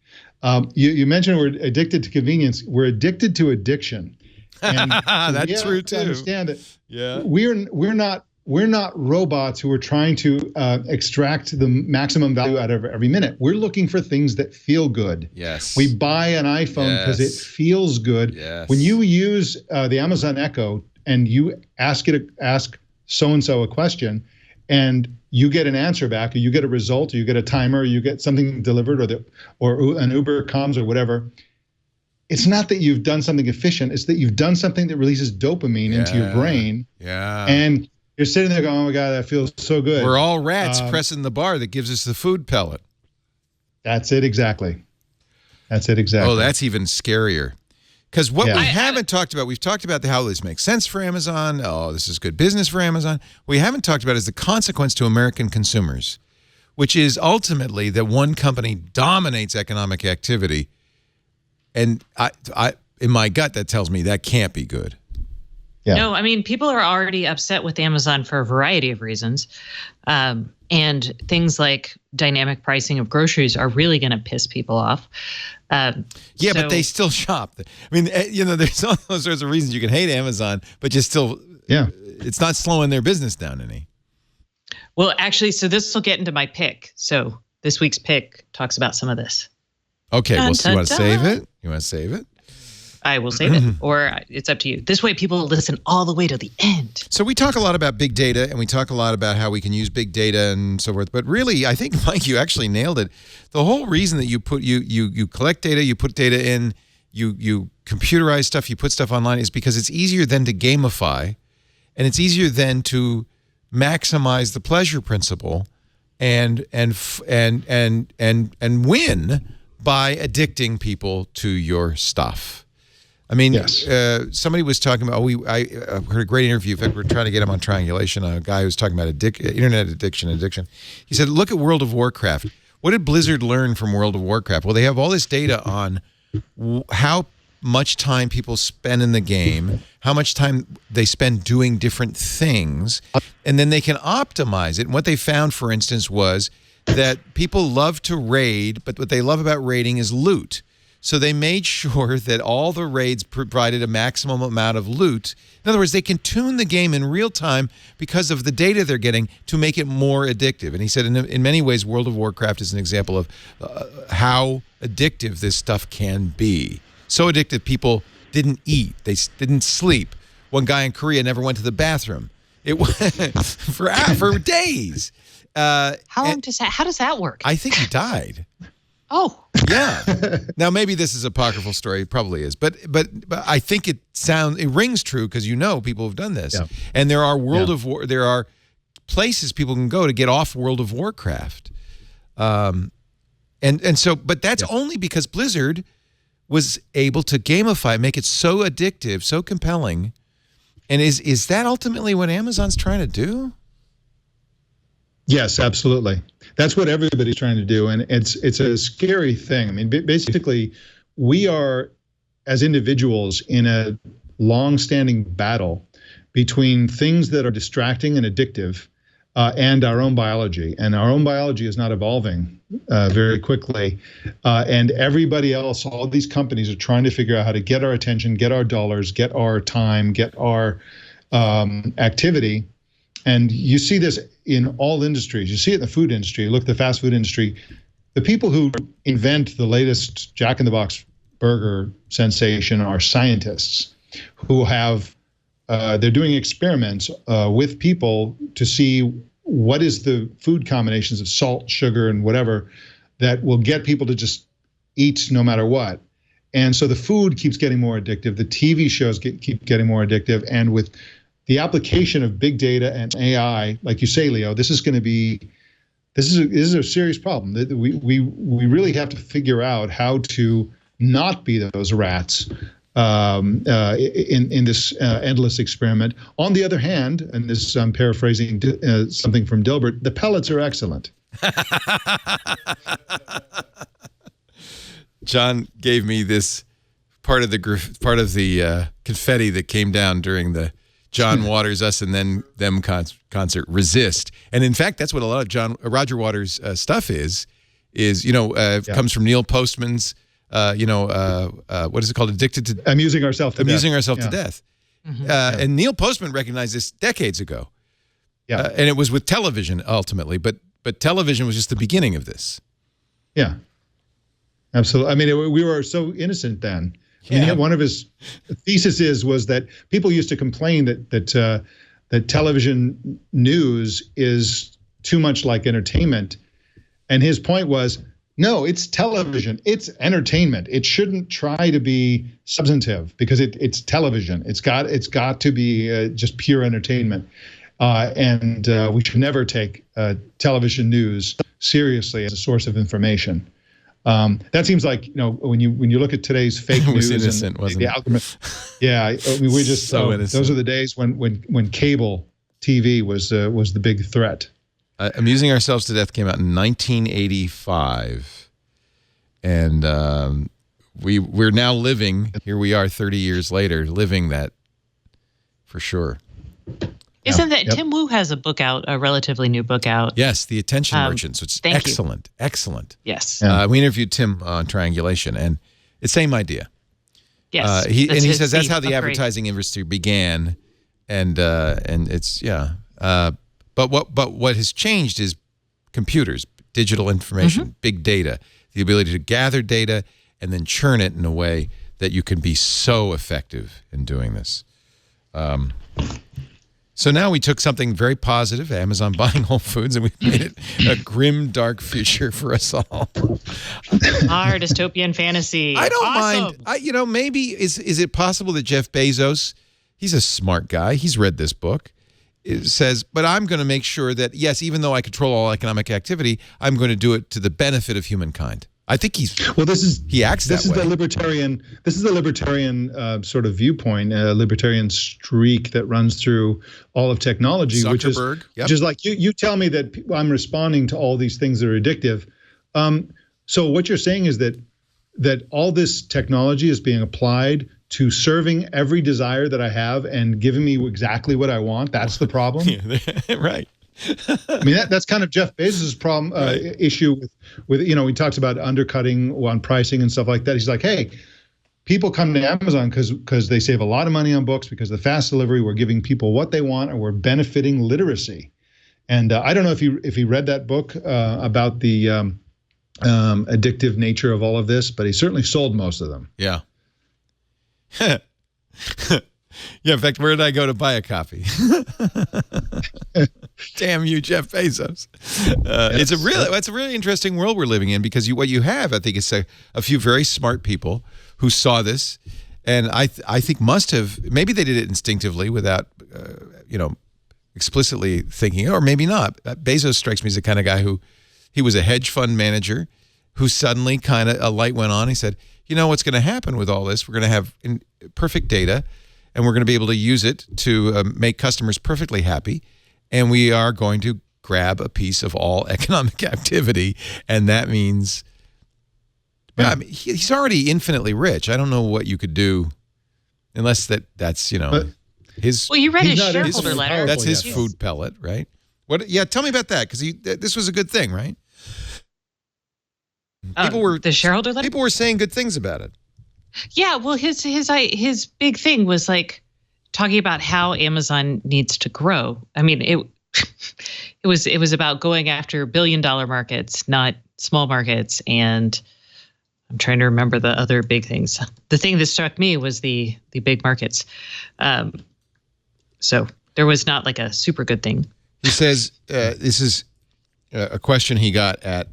You mentioned we're addicted to convenience. We're addicted to addiction. And that's true too. Understand it. Yeah. We're not robots who are trying to extract the maximum value out of every minute. We're looking for things that feel good. Yes. We buy an iPhone because it feels good. Yes. When you use the Amazon Echo and you ask so-and-so a question, and you get an answer back, or you get a result, or you get a timer, or you get something delivered, or an Uber comes, or whatever. It's not that you've done something efficient. It's that you've done something that releases dopamine into your brain. Yeah. And you're sitting there going, oh my God, that feels so good. We're all rats pressing the bar that gives us the food pellet. That's it exactly. Oh, that's even scarier. Because what we haven't talked about, we've talked about how this makes sense for Amazon. Oh, this is good business for Amazon. What we haven't talked about is the consequence to American consumers, which is ultimately that one company dominates economic activity. And I in my gut, that tells me that can't be good. Yeah. No, I mean, people are already upset with Amazon for a variety of reasons. And things like dynamic pricing of groceries are really going to piss people off. But they still shop. I mean, there's all those sorts of reasons you can hate Amazon, but just still, it's not slowing their business down any. Well, actually, so this will get into my pick. So this week's pick talks about some of this. Okay, well, so you want to save it? You want to save it? I will save it, or it's up to you. This way, people listen all the way to the end. So we talk a lot about big data, and we talk a lot about how we can use big data and so forth. But really, I think, Mike, you actually nailed it. The whole reason that you collect data, you put data in, you computerize stuff, you put stuff online, is because it's easier then to gamify, and it's easier then to maximize the pleasure principle, and win by addicting people to your stuff. I mean, somebody was talking about, I heard a great interview. In fact, we're trying to get him on Triangulation, a guy who was talking about internet addiction. He said, look at World of Warcraft. What did Blizzard learn from World of Warcraft? Well, they have all this data on how much time people spend in the game, how much time they spend doing different things, and then they can optimize it. And what they found, for instance, was that people love to raid, but what they love about raiding is loot. So they made sure that all the raids provided a maximum amount of loot. In other words, they can tune the game in real time because of the data they're getting to make it more addictive. And he said in many ways, World of Warcraft is an example of how addictive this stuff can be. So addictive, people didn't eat. They didn't sleep. One guy in Korea never went to the bathroom. It was for days. How does that work? I think he died. Oh. Yeah. Now maybe this is an apocryphal story. It probably is, but I think it rings true because people have done this, and there are there are places people can go to get off World of Warcraft, and so but that's only because Blizzard was able to gamify, make it so addictive, so compelling, and is that ultimately what Amazon's trying to do? Yes, absolutely. That's what everybody's trying to do, and it's a scary thing. I mean, basically, we are, as individuals, in a long-standing battle between things that are distracting and addictive and our own biology. And our own biology is not evolving very quickly. And everybody else, all these companies are trying to figure out how to get our attention, get our dollars, get our time, get our activity. And you see this in all industries. You see it in the food industry. Look at the fast food industry. The people who invent the latest Jack in the Box burger sensation are scientists who have, they're doing experiments with people to see what is the food combinations of salt, sugar, and whatever that will get people to just eat no matter what. And so the food keeps getting more addictive. The TV shows keep getting more addictive. And with the application of big data and AI, like you say, Leo, this is a serious problem. We really have to figure out how to not be those rats in this endless experiment. On the other hand, and this I'm paraphrasing something from Dilbert, the pellets are excellent. John gave me this part of the confetti that came down during the John Waters Us and Then Them concert, Resist. And in fact, that's what a lot of Roger Waters stuff is comes from Neil Postman's, what is it called? Addicted to Amusing Ourselves to Death. And Neil Postman recognized this decades ago. Yeah. And it was with television ultimately, but television was just the beginning of this. Yeah. Absolutely. I mean, we were so innocent then. Yeah. I mean, one of his theses was that people used to complain that television news is too much like entertainment, and his point was, no, it's television, it's entertainment. It shouldn't try to be substantive because it's television. It's got to be just pure entertainment, and we should never take television news seriously as a source of information. That seems like, when you look at today's fake news innocent, and wasn't the it? algorithm, yeah, I mean, we just So innocent. those are the days when cable TV was the big threat. Amusing Ourselves to Death came out in 1985, and we're now living. Here we are, 30 years later, living that for sure. Isn't that Yep. Tim Wu has a book out, a relatively new book out? Yes, The Attention Merchants. It's thank you. excellent. Yes. Yeah. We interviewed Tim on Triangulation, and it's the same idea. Yes. He That's his says that's theme. how the Great. advertising industry began, and it's But what has changed is computers, digital information, big data, the ability to gather data and then churn it in a way that you can be so effective in doing this. So now we took something very positive, Amazon buying Whole Foods, and we made it a grim, dark future for us all. Our dystopian fantasy. I don't Awesome. mind. Maybe is it possible that Jeff Bezos, he's a smart guy, he's read this book, it says, but I'm going to make sure that, yes, even though I control all economic activity, I'm going to do it to the benefit of humankind. I think he acts that way. This is the libertarian sort of viewpoint, libertarian streak that runs through all of technology, which is like you tell me that I'm responding to all these things that are addictive. So what you're saying is that all this technology is being applied to serving every desire that I have and giving me exactly what I want. That's the problem. Right. I mean, that's kind of Jeff Bezos' problem issue with he talks about undercutting on pricing and stuff like that. He's like, hey, people come to Amazon because they save a lot of money on books, because of the fast delivery, we're giving people what they want, and we're benefiting literacy. And I don't know if he read that book about the addictive nature of all of this, but he certainly sold most of them. Yeah. Yeah, in fact, where did I go to buy a copy? Damn you, Jeff Bezos. It's a really interesting world we're living in, because what you have, I think, is a few very smart people who saw this, and I think must have, maybe they did it instinctively without, explicitly thinking, or maybe not. Bezos strikes me as the kind of guy he was a hedge fund manager who suddenly kind of a light went on. He said, what's going to happen with all this? We're going to have perfect data, and we're going to be able to use it to make customers perfectly happy. And we are going to grab a piece of all economic activity. And that means, I mean, he's already infinitely rich. I don't know what you could do unless that's, his. Well, you read his shareholder letter. That's his food pellet, right? What? Yeah, tell me about that, because this was a good thing, right? The shareholder letter? People were saying good things about it. Yeah, well, his big thing was like talking about how Amazon needs to grow. I mean, it was about going after billion-dollar markets, not small markets. And I'm trying to remember the other big things. The thing that struck me was the big markets. So there was not like a super good thing. He says this is a question he got at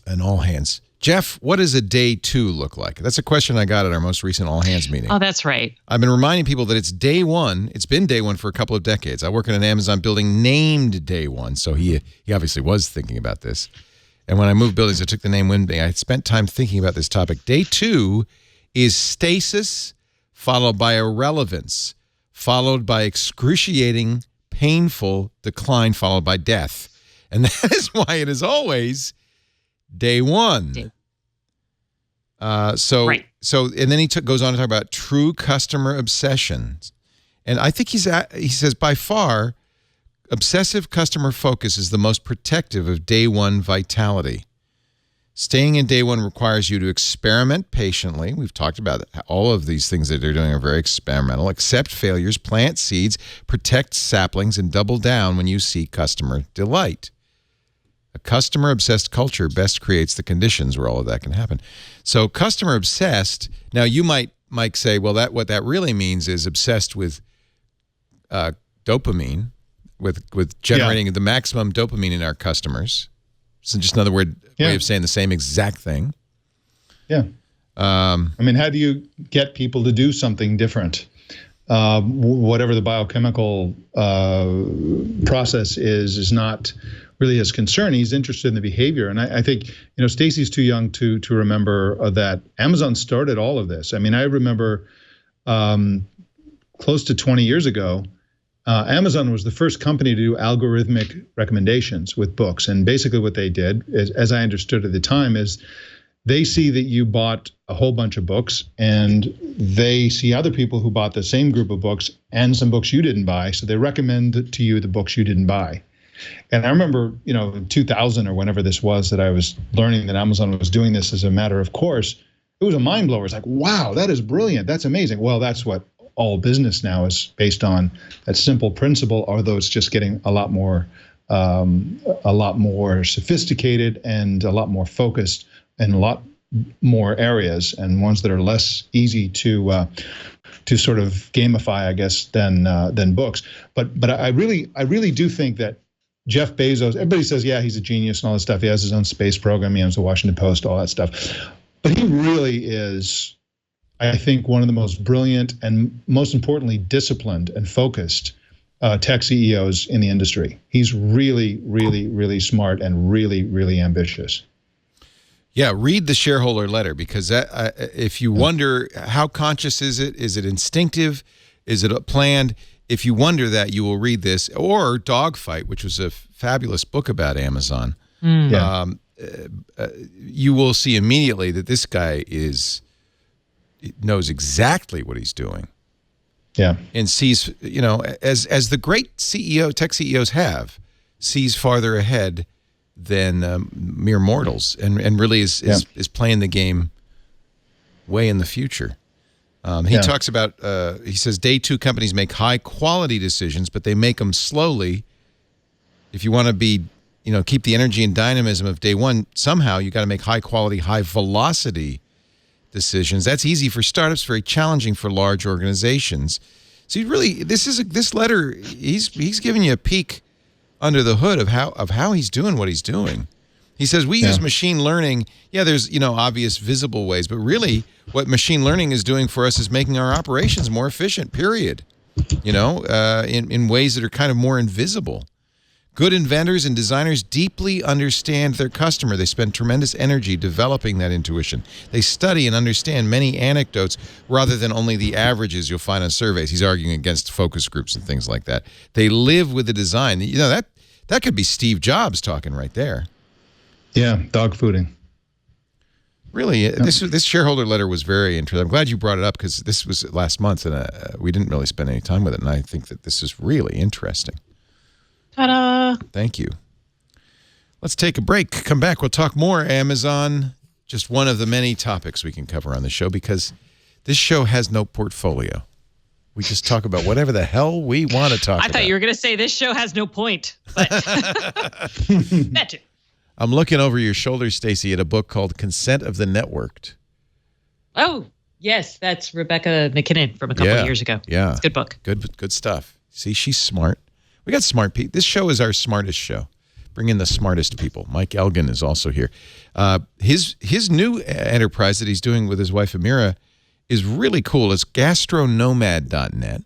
an all hands Jeff, what does a day 2 look like? That's a question I got at our most recent all-hands meeting. Oh, that's right. I've been reminding people that it's day 1. It's been day 1 for a couple of decades. I work in an Amazon building named Day 1, so he obviously was thinking about this. And when I moved buildings, I took the name Windbang. I spent time thinking about this topic. Day 2 is stasis, followed by irrelevance, followed by excruciating, painful decline, followed by death. And that is why it is always day 1. So, and then he goes on to talk about true customer obsessions. And I think he says, by far, obsessive customer focus is the most protective of day 1 vitality. Staying in day 1 requires you to experiment patiently. We've talked about all of these things that they're doing are very experimental. Accept failures, plant seeds, protect saplings, and double down when you see customer delight. A customer-obsessed culture best creates the conditions where all of that can happen. So customer-obsessed, now you might say, well, what that really means is obsessed with dopamine, with generating the maximum dopamine in our customers. So just another way of saying the same exact thing. Yeah. I mean, how do you get people to do something different? Whatever the biochemical process is not really his concern. He's interested in the behavior. And I think, Stacey's too young to remember that Amazon started all of this. I mean, I remember close to 20 years ago, Amazon was the first company to do algorithmic recommendations with books. And basically what they did, as I understood at the time, is they see that you bought a whole bunch of books, and they see other people who bought the same group of books and some books you didn't buy. So they recommend to you the books you didn't buy. And I remember, in 2000 or whenever this was that I was learning that Amazon was doing this as a matter of course. It was a mind blower. It's like, wow, that is brilliant. That's amazing. Well, that's what all business now is based on, that simple principle. Are those just getting a lot more sophisticated and a lot more focused in a lot more areas, and ones that are less easy to sort of gamify, I guess, than books. But I really do think that Jeff Bezos, everybody says, yeah, he's a genius and all this stuff. He has his own space program. He owns the Washington Post, all that stuff. But he really is, I think, one of the most brilliant and most importantly disciplined and focused tech CEOs in the industry. He's really, really, really smart and really, really ambitious. Yeah, read the shareholder letter, because if you wonder how conscious is it instinctive, is it planned? If you wonder that, you will read this, or Dogfight, which was a fabulous book about Amazon. You will see immediately that this guy knows exactly what he's doing. Yeah, and sees, as the great tech CEOs sees farther ahead than mere mortals, and really is playing the game way in the future. He talks about, he says, day 2 companies make high quality decisions, but they make them slowly. If you want to be, keep the energy and dynamism of day 1, somehow you got to make high quality, high velocity decisions. That's easy for startups, very challenging for large organizations. So this letter, he's giving you a peek under the hood of how he's doing what he's doing. He says we use machine learning. Yeah, there's obvious visible ways, but really what machine learning is doing for us is making our operations more efficient, period. In ways that are kind of more invisible. Good inventors and designers deeply understand their customer. They spend tremendous energy developing that intuition. They study and understand many anecdotes rather than only the averages you'll find on surveys. He's arguing against focus groups and things like that. They live with the design. That could be Steve Jobs talking right there. Yeah, dog fooding. Really, this shareholder letter was very interesting. I'm glad you brought it up, because this was last month, and we didn't really spend any time with it, and I think that this is really interesting. Ta-da! Thank you. Let's take a break. Come back. We'll talk more Amazon, just one of the many topics we can cover on the show, because this show has no portfolio. We just talk about whatever the hell we want to talk about. I thought you were going to say this show has no point, but that too. I'm looking over your shoulder, Stacey, at a book called Consent of the Networked. Oh, yes. That's Rebecca McKinnon from a couple of years ago. Yeah. It's a good book. Good stuff. See, she's smart. We got smart people. This show is our smartest show. bring in the smartest people. Mike Elgin is also here. His new enterprise that he's doing with his wife Amira is really cool. It's gastronomad.net.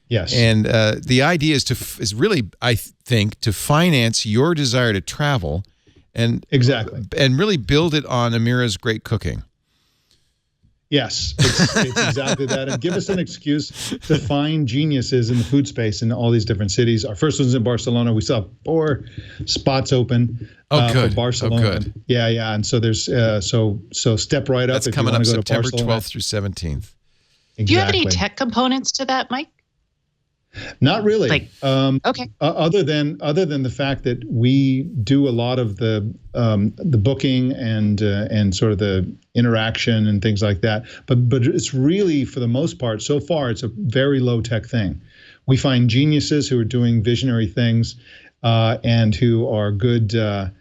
Yes. And the idea is really, I think, to finance your desire to travel and really build it on Amira's great cooking. Yes, it's exactly that. And give us an excuse to find geniuses in the food space in all these different cities. Our first one's in Barcelona. We still have 4 spots open for Barcelona. Oh, good. Yeah. And so there's so step right up. That's if coming you up go September to Barcelona. 12th through 17th. Exactly. Do you have any tech components to that, Mike? Not really. Okay. Other than the fact that we do a lot of the booking and sort of the interaction and things like that, but it's really, for the most part, so far, it's a very low tech thing. We find geniuses who are doing visionary things and who are good at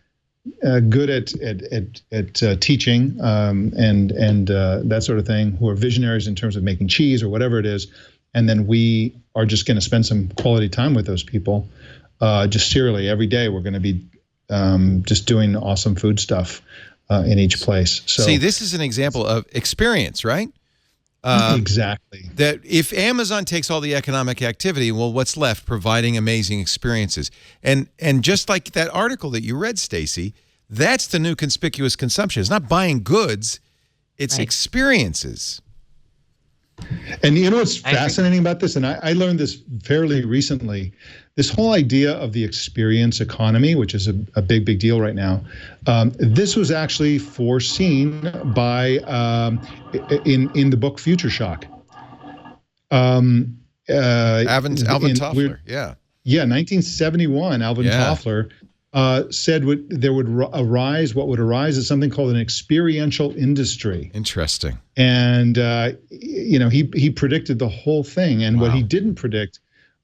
teaching and that sort of thing, who are visionaries in terms of making cheese or whatever it is. And then we are just going to spend some quality time with those people. Just serially, every day we're going to be just doing awesome food stuff in each place. So, see, this is an example of experience, right? Exactly. That if Amazon takes all the economic activity, well, what's left? Providing amazing experiences. And just like that article that you read, Stacey, that's the new conspicuous consumption. It's not buying goods, it's experiences. And you know what's fascinating about this? And I learned this fairly recently. This whole idea of the experience economy, which is a big deal right now. This was actually foreseen by in the book Future Shock. Alvin Toffler, yeah. Yeah, 1971, Alvin Toffler said what would arise is something called an experiential industry. Interesting. And he predicted the whole thing. And what he didn't predict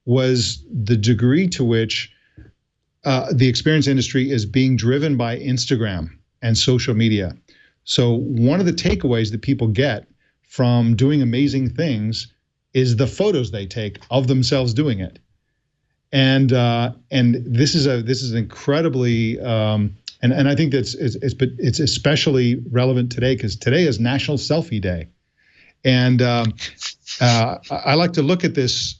was the degree to which the experience industry is being driven by Instagram and social media. So one of the takeaways that people get from doing amazing things is the photos they take of themselves doing it. And this is an incredibly and I think that's it's especially relevant today because today is National Selfie Day, and I like to look at this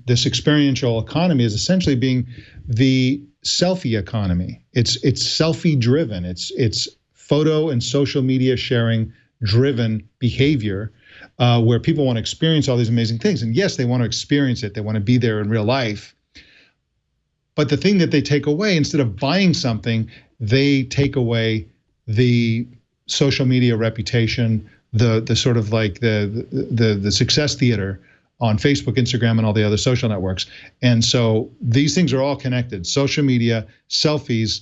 this experiential economy as essentially being the selfie economy. It's selfie driven. It's photo and social media sharing driven behavior. Where people want to experience all these amazing things, and yes, they want to experience it. They want to be there in real life. But the thing that they take away, instead of buying something, they take away the social media reputation, the sort of like the success theater on Facebook, Instagram, and all the other social networks. And so these things are all connected: social media, selfies,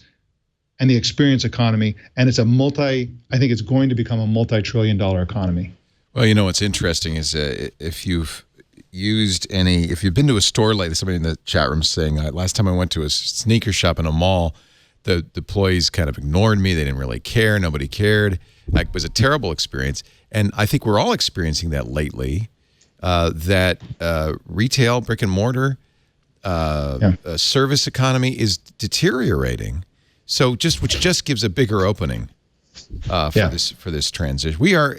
and the experience economy. And it's I think it's going to become a multi-trillion-dollar economy. Well, you know what's interesting is if you've been to a store lately, somebody in the chat room saying, last time I went to a sneaker shop in a mall, the employees kind of ignored me. They didn't really care. Nobody cared. It was a terrible experience. And I think we're all experiencing that lately, that retail, brick and mortar, service economy is deteriorating. So which just gives a bigger opening for this transition. We are,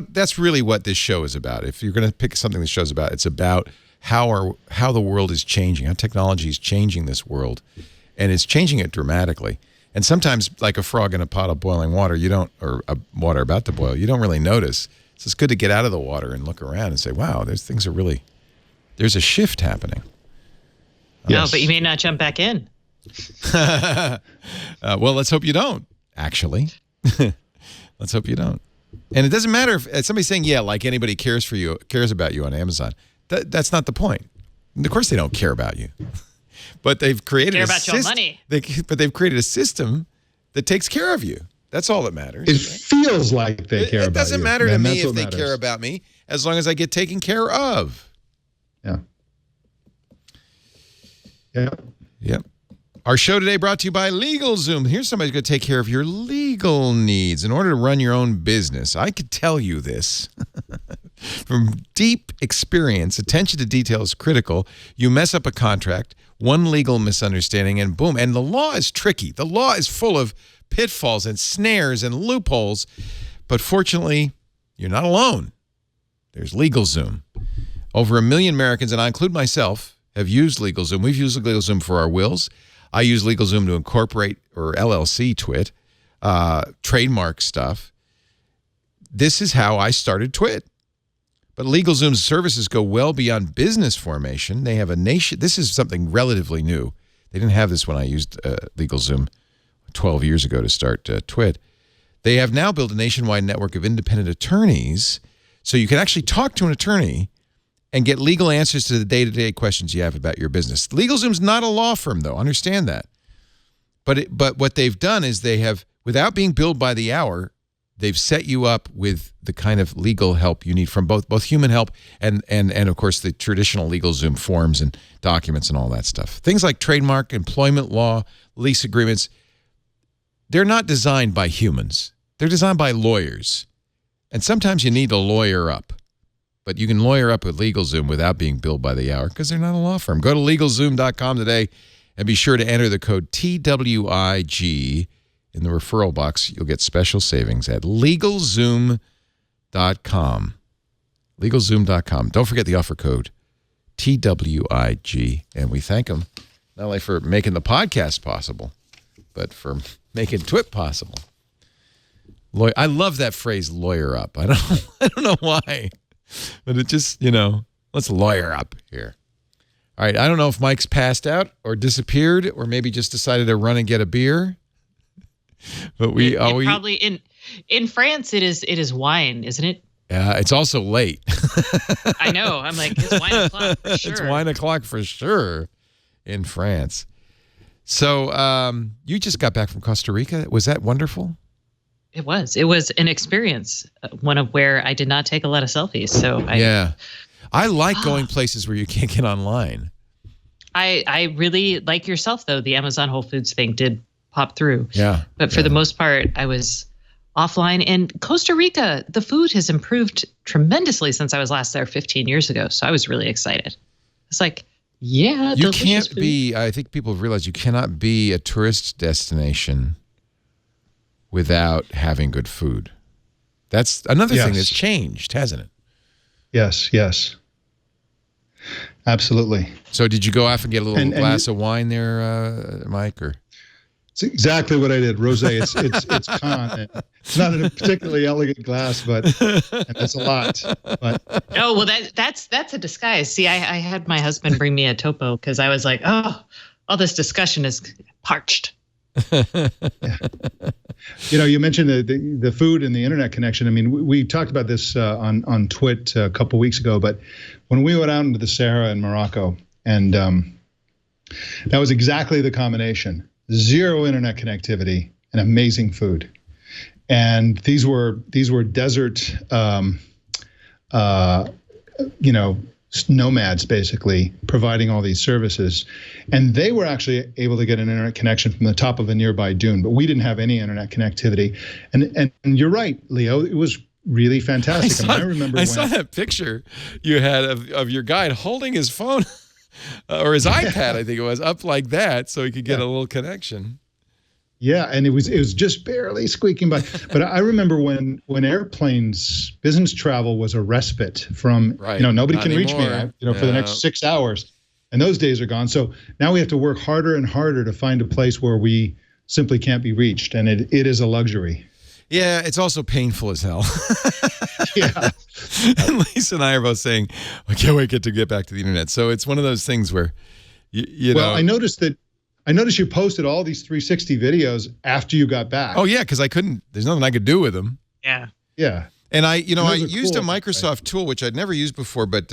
that's really what this show is about. If you're going to pick something the show's about, it's about how the world is changing, how technology is changing this world, and it's changing it dramatically. And sometimes, like a frog in a pot of boiling water, or water about to boil, you don't really notice. So it's good to get out of the water and look around and say, wow, there's a shift happening. No, but you may not jump back in. Well, let's hope you don't, actually. Let's hope you don't. And it doesn't matter if somebody's saying, like anybody cares about you on Amazon. That's not the point. And of course they don't care about you. But they've created your money. But they've created a system that takes care of you. That's all that matters. It feels like they care about you. It doesn't matter to me if they care about me, as long as I get taken care of. Yeah. Yep. Our show today brought to you by LegalZoom. Here's somebody who's going to take care of your legal needs in order to run your own business. I could tell you this. From deep experience, attention to detail is critical. You mess up a contract, one legal misunderstanding, and boom. And the law is tricky. The law is full of pitfalls and snares and loopholes. But fortunately, you're not alone. There's LegalZoom. Over 1 million Americans, and I include myself, have used LegalZoom. We've used LegalZoom for our wills. I use LegalZoom to incorporate, or LLC Twit, trademark stuff. This is how I started Twit. But LegalZoom's services go well beyond business formation. They have a nation. This is something relatively new. They didn't have this when I used LegalZoom 12 years ago to start Twit. They have now built a nationwide network of independent attorneys, so you can actually talk to an attorney and get legal answers to the day-to-day questions you have about your business. LegalZoom's not a law firm, though. Understand that. But what they've done is they have, without being billed by the hour, they've set you up with the kind of legal help you need from both human help and of course the traditional LegalZoom forms and documents and all that stuff. Things like trademark, employment law, lease agreements, they're not designed by humans. They're designed by lawyers. And sometimes you need to lawyer up. But you can lawyer up with LegalZoom without being billed by the hour because they're not a law firm. Go to LegalZoom.com today and be sure to enter the code TWIG in the referral box. You'll get special savings at LegalZoom.com. LegalZoom.com. Don't forget the offer code TWIG. And we thank them not only for making the podcast possible, but for making Twit possible. I love that phrase, lawyer up. I don't know why. But it just, let's lawyer up here. All right, I don't know if Mike's passed out or disappeared or maybe just decided to run and get a beer. But probably in France it is wine, isn't it? Yeah, it's also late. I know. I'm like, it's wine o'clock for sure. It's wine o'clock for sure in France. So you just got back from Costa Rica. Was that wonderful? It was. It was an experience, one of where I did not take a lot of selfies. So I like going places where you can't get online. I really, like yourself, though, the Amazon Whole Foods thing did pop through. Yeah. But for the most part, I was offline. And Costa Rica, the food has improved tremendously since I was last there 15 years ago. So I was really excited. It's like, yeah. You can't be, I think people have realized you cannot be a tourist destination without having good food. That's another thing that's changed, hasn't it? Yes. Absolutely. So did you go off and get a little glass of wine there, Mike? Or it's exactly what I did. Rosé. It's con. It's not in a particularly elegant glass, but that's a lot. But well, that's a disguise. See, I had my husband bring me a topo because I was like, oh, all this discussion is parched. Yeah. You mentioned the food and the internet connection. I mean, we talked about this on Twit a couple weeks ago, but when we went out into the Sahara in Morocco, and that was exactly the combination: zero internet connectivity and amazing food. And these were desert, nomads basically providing all these services, and they were actually able to get an internet connection from the top of a nearby dune, but we didn't have any internet connectivity. And you're right, Leo, it was really fantastic. I saw that picture you had of your guide holding his phone or his iPad, I think it was, up like that so he could get a little connection. Yeah, and it was just barely squeaking by. But I remember when airplanes, business travel was a respite from, nobody can reach me, for the next 6 hours. And those days are gone. So now we have to work harder and harder to find a place where we simply can't be reached. And it is a luxury. Yeah, it's also painful as hell. Yeah. And Lisa and I are both saying, I can't wait to get back to the internet. So it's one of those things where, Well, I noticed you posted all these 360 videos after you got back. Oh, yeah, because there's nothing I could do with them. Yeah. Yeah. And I used a Microsoft tool, which I'd never used before, but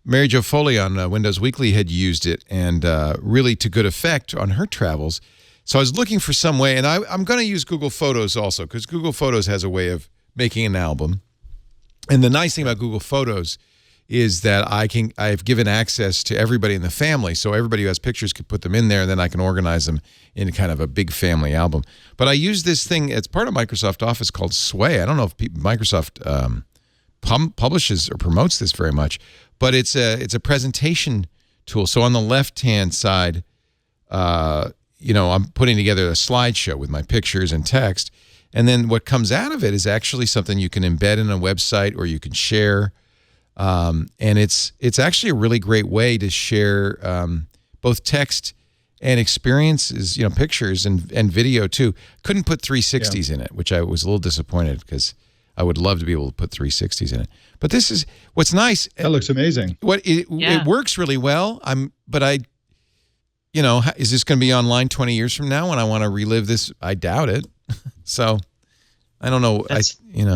Mary Jo Foley on Windows Weekly had used it, and really to good effect on her travels. So I was looking for some way, and I'm going to use Google Photos also, because Google Photos has a way of making an album. And the nice thing about Google Photos is that I've given access to everybody in the family, so everybody who has pictures can put them in there, and then I can organize them in kind of a big family album. But I use this thing, it's part of Microsoft Office called Sway. I don't know if Microsoft publishes or promotes this very much, but it's a presentation tool. So on the left-hand side, I'm putting together a slideshow with my pictures and text. And then what comes out of it is actually something you can embed in a website or you can share. And it's actually a really great way to share both text and experiences, pictures and video too. Couldn't put 360s in it, which I was a little disappointed because I would love to be able to put 360s in it. But this is what's nice. That looks amazing. It works really well. Is this going to be online 20 years from now when I want to relive this? I doubt it. So I don't know. I guess you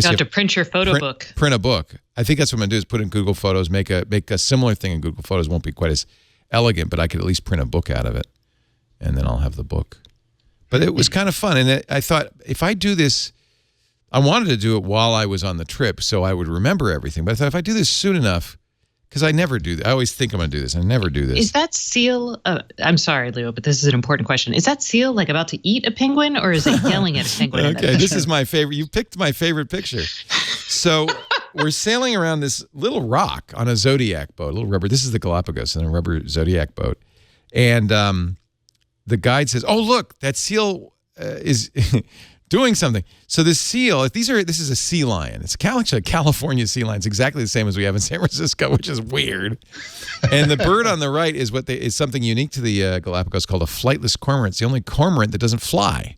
have to print your photo book. Print a book. I think that's what I'm going to do is put in Google Photos, make a similar thing in Google Photos. Won't be quite as elegant, but I could at least print a book out of it, and then I'll have the book. But it was kind of fun, and I thought if I do this, I wanted to do it while I was on the trip so I would remember everything. But I thought if I do this soon enough, because I never do that. I always think I'm going to do this. I never do this. Is that seal, I'm sorry, Leo, but this is an important question. Is that seal like about to eat a penguin or is it yelling at a penguin? Okay, this is my favorite. You picked my favorite picture. So we're sailing around this little rock on a Zodiac boat, a little rubber. This is the Galapagos and a rubber Zodiac boat. And the guide says, oh, look, that seal is doing something. So this seal, this is a sea lion. It's actually a California sea lion. It's exactly the same as we have in San Francisco, which is weird. And the bird on the right is something unique to the Galapagos called a flightless cormorant. It's the only cormorant that doesn't fly.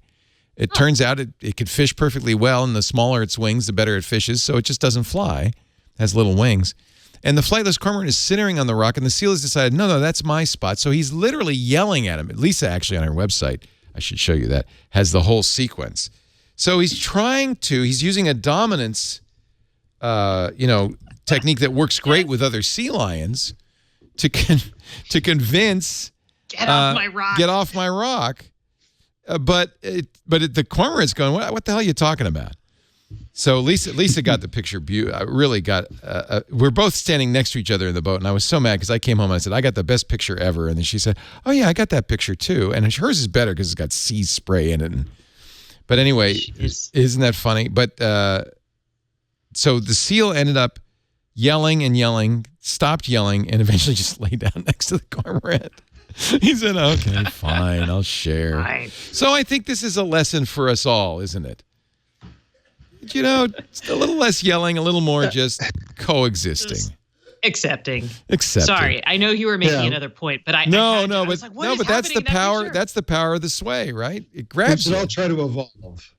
It turns out it could fish perfectly well, and the smaller its wings, the better it fishes. So it just doesn't fly. It has little wings. And the flightless cormorant is sitting on the rock, and the seal has decided, no, that's my spot. So he's literally yelling at him. Lisa, actually, on her website, I should show you that, has the whole sequence. So he's using a dominance, technique that works great with other sea lions to convince get off my rock. But the cormorant's going, what the hell are you talking about? So Lisa got the picture. Really got. We're both standing next to each other in the boat, and I was so mad because I came home and I said I got the best picture ever, and then she said, "Oh yeah, I got that picture too," and hers is better because it's got sea spray in it. But anyway, isn't that funny? But so the seal ended up yelling and yelling, stopped yelling, and eventually just lay down next to the cormorant. He said, "Okay, fine, I'll share." Fine. So I think this is a lesson for us all, isn't it? It's a little less yelling, a little more just coexisting. Accepting. Sorry, I know you were making another point, but but that's the power. That's the power of the sway, right? It grabs. We should all try to evolve.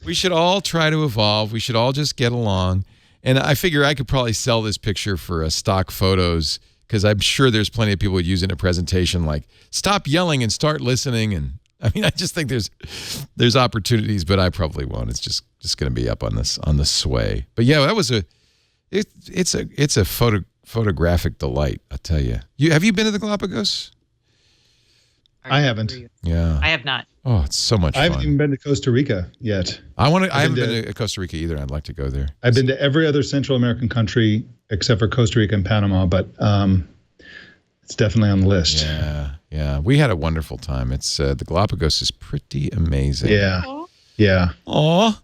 We should all try to evolve. We should all just get along. And I figure I could probably sell this picture for stock photos because I'm sure there's plenty of people who use it in a presentation, like stop yelling and start listening. And I mean, I just think there's opportunities, but I probably won't. It's just going to be up on the sway. But yeah, that was it's a photographic delight, I'll tell you. Have you been to the Galapagos? I haven't. Yeah. I have not. Oh, it's so much fun. I haven't even been to Costa Rica yet. I haven't been to Costa Rica either. I'd like to go there. I've been to every other Central American country except for Costa Rica and Panama, but it's definitely on the list. Yeah. We had a wonderful time. It's the Galapagos is pretty amazing. Yeah. Aww. Yeah. Aw.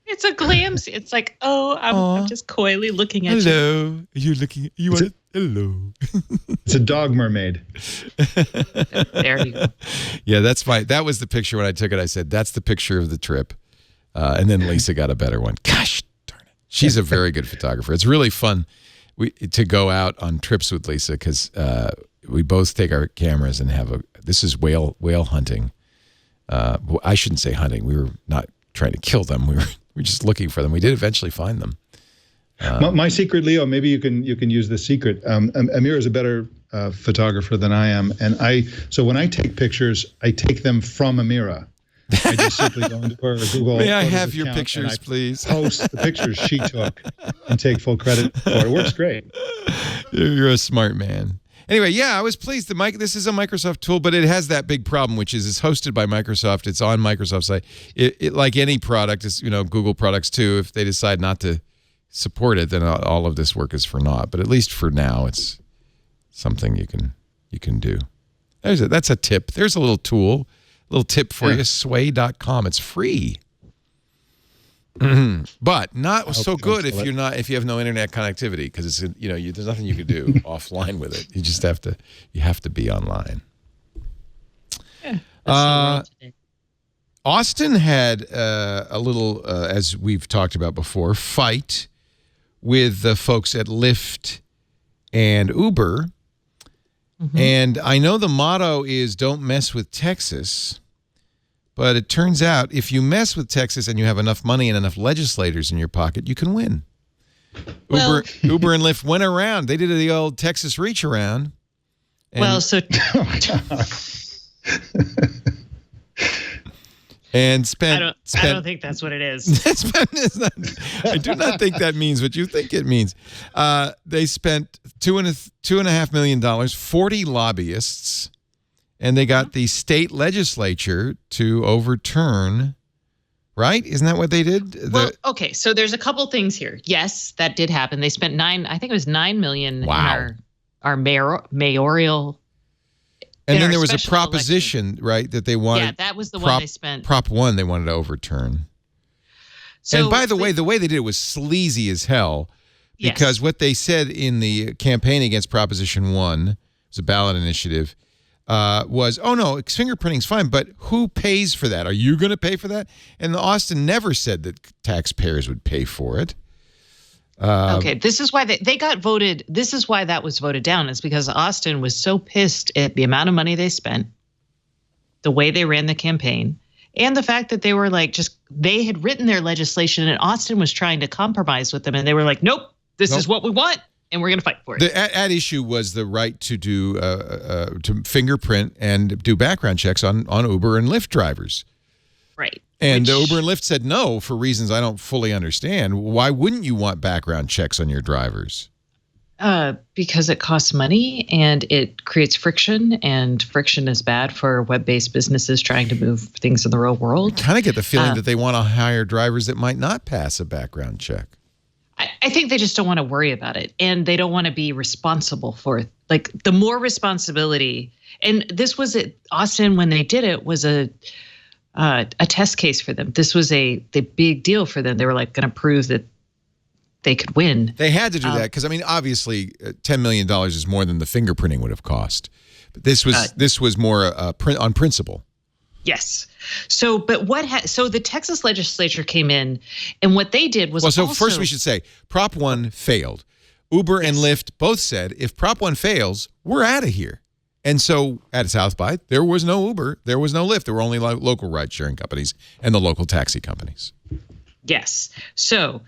It's a glimpse. It's like, I'm just coyly looking at you. Hello. Are you looking? Hello. It's a dog mermaid. There you go. Yeah, that was the picture when I took it. I said, that's the picture of the trip. And then Lisa got a better one. Gosh darn it. She's a very good photographer. It's really fun to go out on trips with Lisa because we both take our cameras and this is whale hunting. I shouldn't say hunting. We were not trying to kill them. We were just looking for them. We did eventually find them. My secret, Leo, maybe you can use this secret. Amir is a better photographer than I am. And so when I take pictures, I take them from Amira. I just simply go into her Google. May I have your pictures, please? Post the pictures she took and take full credit for it. It works great. You're a smart man. Anyway, yeah, I was pleased. This is a Microsoft tool, but it has that big problem, which is it's hosted by Microsoft. It's on Microsoft's site. It like any product, is Google products too. If they decide not to support it, then all of this work is for naught. But at least for now, it's something you can do. That's a tip. There's a little tool, little tip for you. Sway.com. It's free. But not so good if you if you have no internet connectivity, because it's there's nothing you can do offline with it. You just have to be online. Yeah, that's the world today. Austin had a little, as we've talked about before, fight with the folks at Lyft and Uber. Mm-hmm. And I know the motto is "Don't mess with Texas." But it turns out if you mess with Texas and you have enough money and enough legislators in your pocket, you can win. Well, Uber and Lyft went around. They did the old Texas reach around. And spent. I don't think that's what it is. I do not think that means what you think it means. They spent $2.5 million, 40 lobbyists. And they got the state legislature to overturn, right? Isn't that what they did? Well, okay. So there's a couple things here. Yes, that did happen. They spent $9 million wow. in our mayoral. And then there was a proposition, election. Right, that they wanted. Yeah, that was the one they spent. Prop 1 they wanted to overturn. So, and by the way they did it was sleazy as hell, because what they said in the campaign against Proposition 1, it was a ballot initiative, was, oh, no, fingerprinting's fine, but who pays for that? Are you going to pay for that? And Austin never said that taxpayers would pay for it. Okay, this is why they got voted. This is why that was voted down, is because Austin was so pissed at the amount of money they spent, the way they ran the campaign, and the fact that they were they had written their legislation and Austin was trying to compromise with them. And they were like, nope, this is what we want. And we're going to fight for it. The at issue was the right to do to fingerprint and do background checks on Uber and Lyft drivers. Right. And Uber and Lyft said no for reasons I don't fully understand. Why wouldn't you want background checks on your drivers? Because it costs money and it creates friction, and friction is bad for web-based businesses trying to move things in the real world. I kind of get the feeling that they want to hire drivers that might not pass a background check. I think they just don't want to worry about it, and they don't want to be responsible for it. Like, the more responsibility, and this was it. Austin, when they did it, was a test case for them. This was the big deal for them. They were going to prove that they could win. They had to do that because, I mean, obviously, $10 million is more than the fingerprinting would have cost. But this was more on principle. Yes. So, but so the Texas legislature came in, and what they did was first we should say Prop 1 failed. Uber and Lyft both said, if Prop 1 fails, we're out of here. And so at South by, there was no Uber, there was no Lyft. There were only local ride-sharing companies and the local taxi companies. Yes. So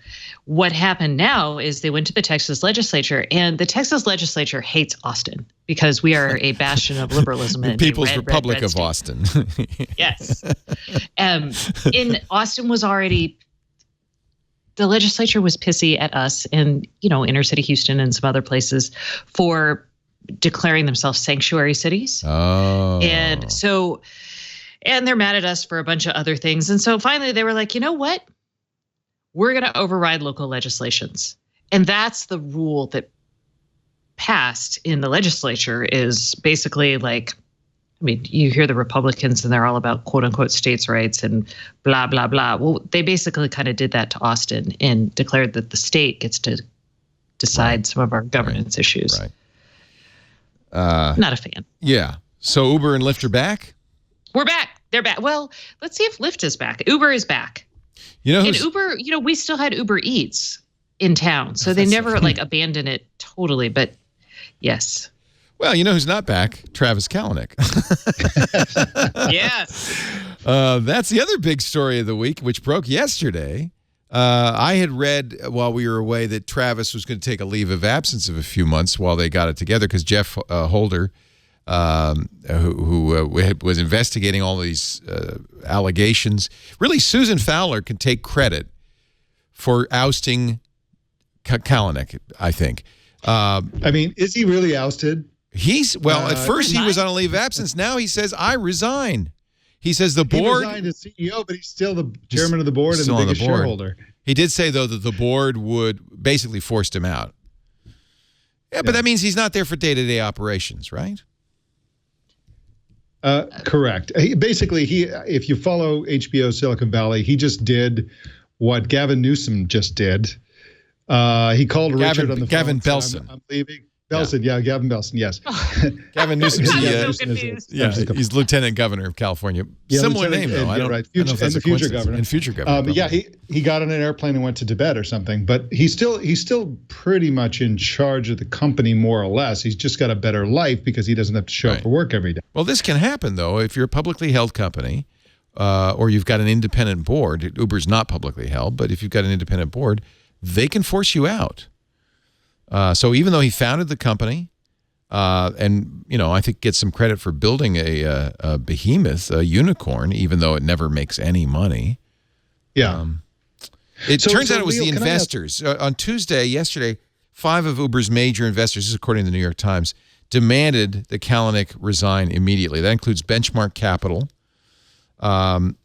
what happened now is they went to the Texas legislature, and the Texas legislature hates Austin because we are a bastion of liberalism. The People's Republic of Austin. Yes. In Austin was already, the legislature was pissy at us and, inner city Houston and some other places for declaring themselves sanctuary cities. Oh. And they're mad at us for a bunch of other things. And so finally they were like, you know what? We're going to override local legislations. And that's the rule that passed in the legislature, is basically you hear the Republicans and they're all about quote unquote states' rights and blah, blah, blah. Well, they basically kind of did that to Austin and declared that the state gets to decide some of our governance issues. Right. Not a fan. Yeah. So Uber and Lyft are back? We're back. They're back. Well, let's see if Lyft is back. Uber is back. And Uber, we still had Uber Eats in town, so they never abandoned it totally. But yes. Well, who's not back? Travis Kalanick. Yes. That's the other big story of the week, which broke yesterday. I had read while we were away that Travis was going to take a leave of absence of a few months while they got it together, because Jeff Holder, who was investigating all these allegations. Really, Susan Fowler can take credit for ousting Kalanick, I think. Is he really ousted? At first he was on a leave of absence. Now he says, I resign. He says the board... He resigned as CEO, but he's still the chairman of the board and the biggest shareholder. He did say, though, that the board would basically forced him out. Yeah, but that means he's not there for day-to-day operations, right? Correct. Basically, if you follow HBO Silicon Valley, he just did what Gavin Newsom just did. He called Richard on the phone. Gavin Belson. I'm leaving. Belson, yeah, Gavin Belson, yes. Gavin Newsom's he's lieutenant governor of California. Yeah, Similar name, though. I don't know if that's the future governor. And future governor. Yeah, he got on an airplane and went to Tibet or something. But he's still pretty much in charge of the company, more or less. He's just got a better life because he doesn't have to show up for work every day. Well, this can happen, though, if you're a publicly held company or you've got an independent board. Uber's not publicly held, but if you've got an independent board, they can force you out. So even though he founded the company, and I think gets some credit for building a behemoth, a unicorn, even though it never makes any money. Yeah. It turns out it was the investors. On Tuesday, yesterday, 5 of Uber's major investors, this is according to the New York Times, demanded that Kalanick resign immediately. That includes Benchmark Capital, and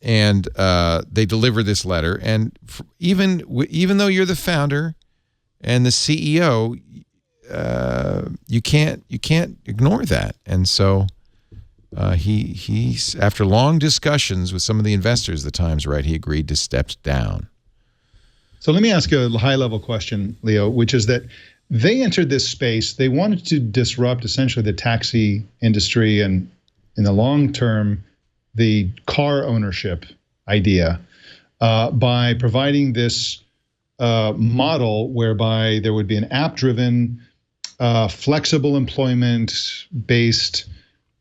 they delivered this letter. And even though you're the founder and the CEO, you can't ignore that. And so he's after long discussions with some of the investors, the Times write, he agreed to step down. So let me ask you a high-level question, Leo, which is that they entered this space. They wanted to disrupt essentially the taxi industry and, in the long term, the car ownership idea by providing this model whereby there would be an app-driven, flexible employment-based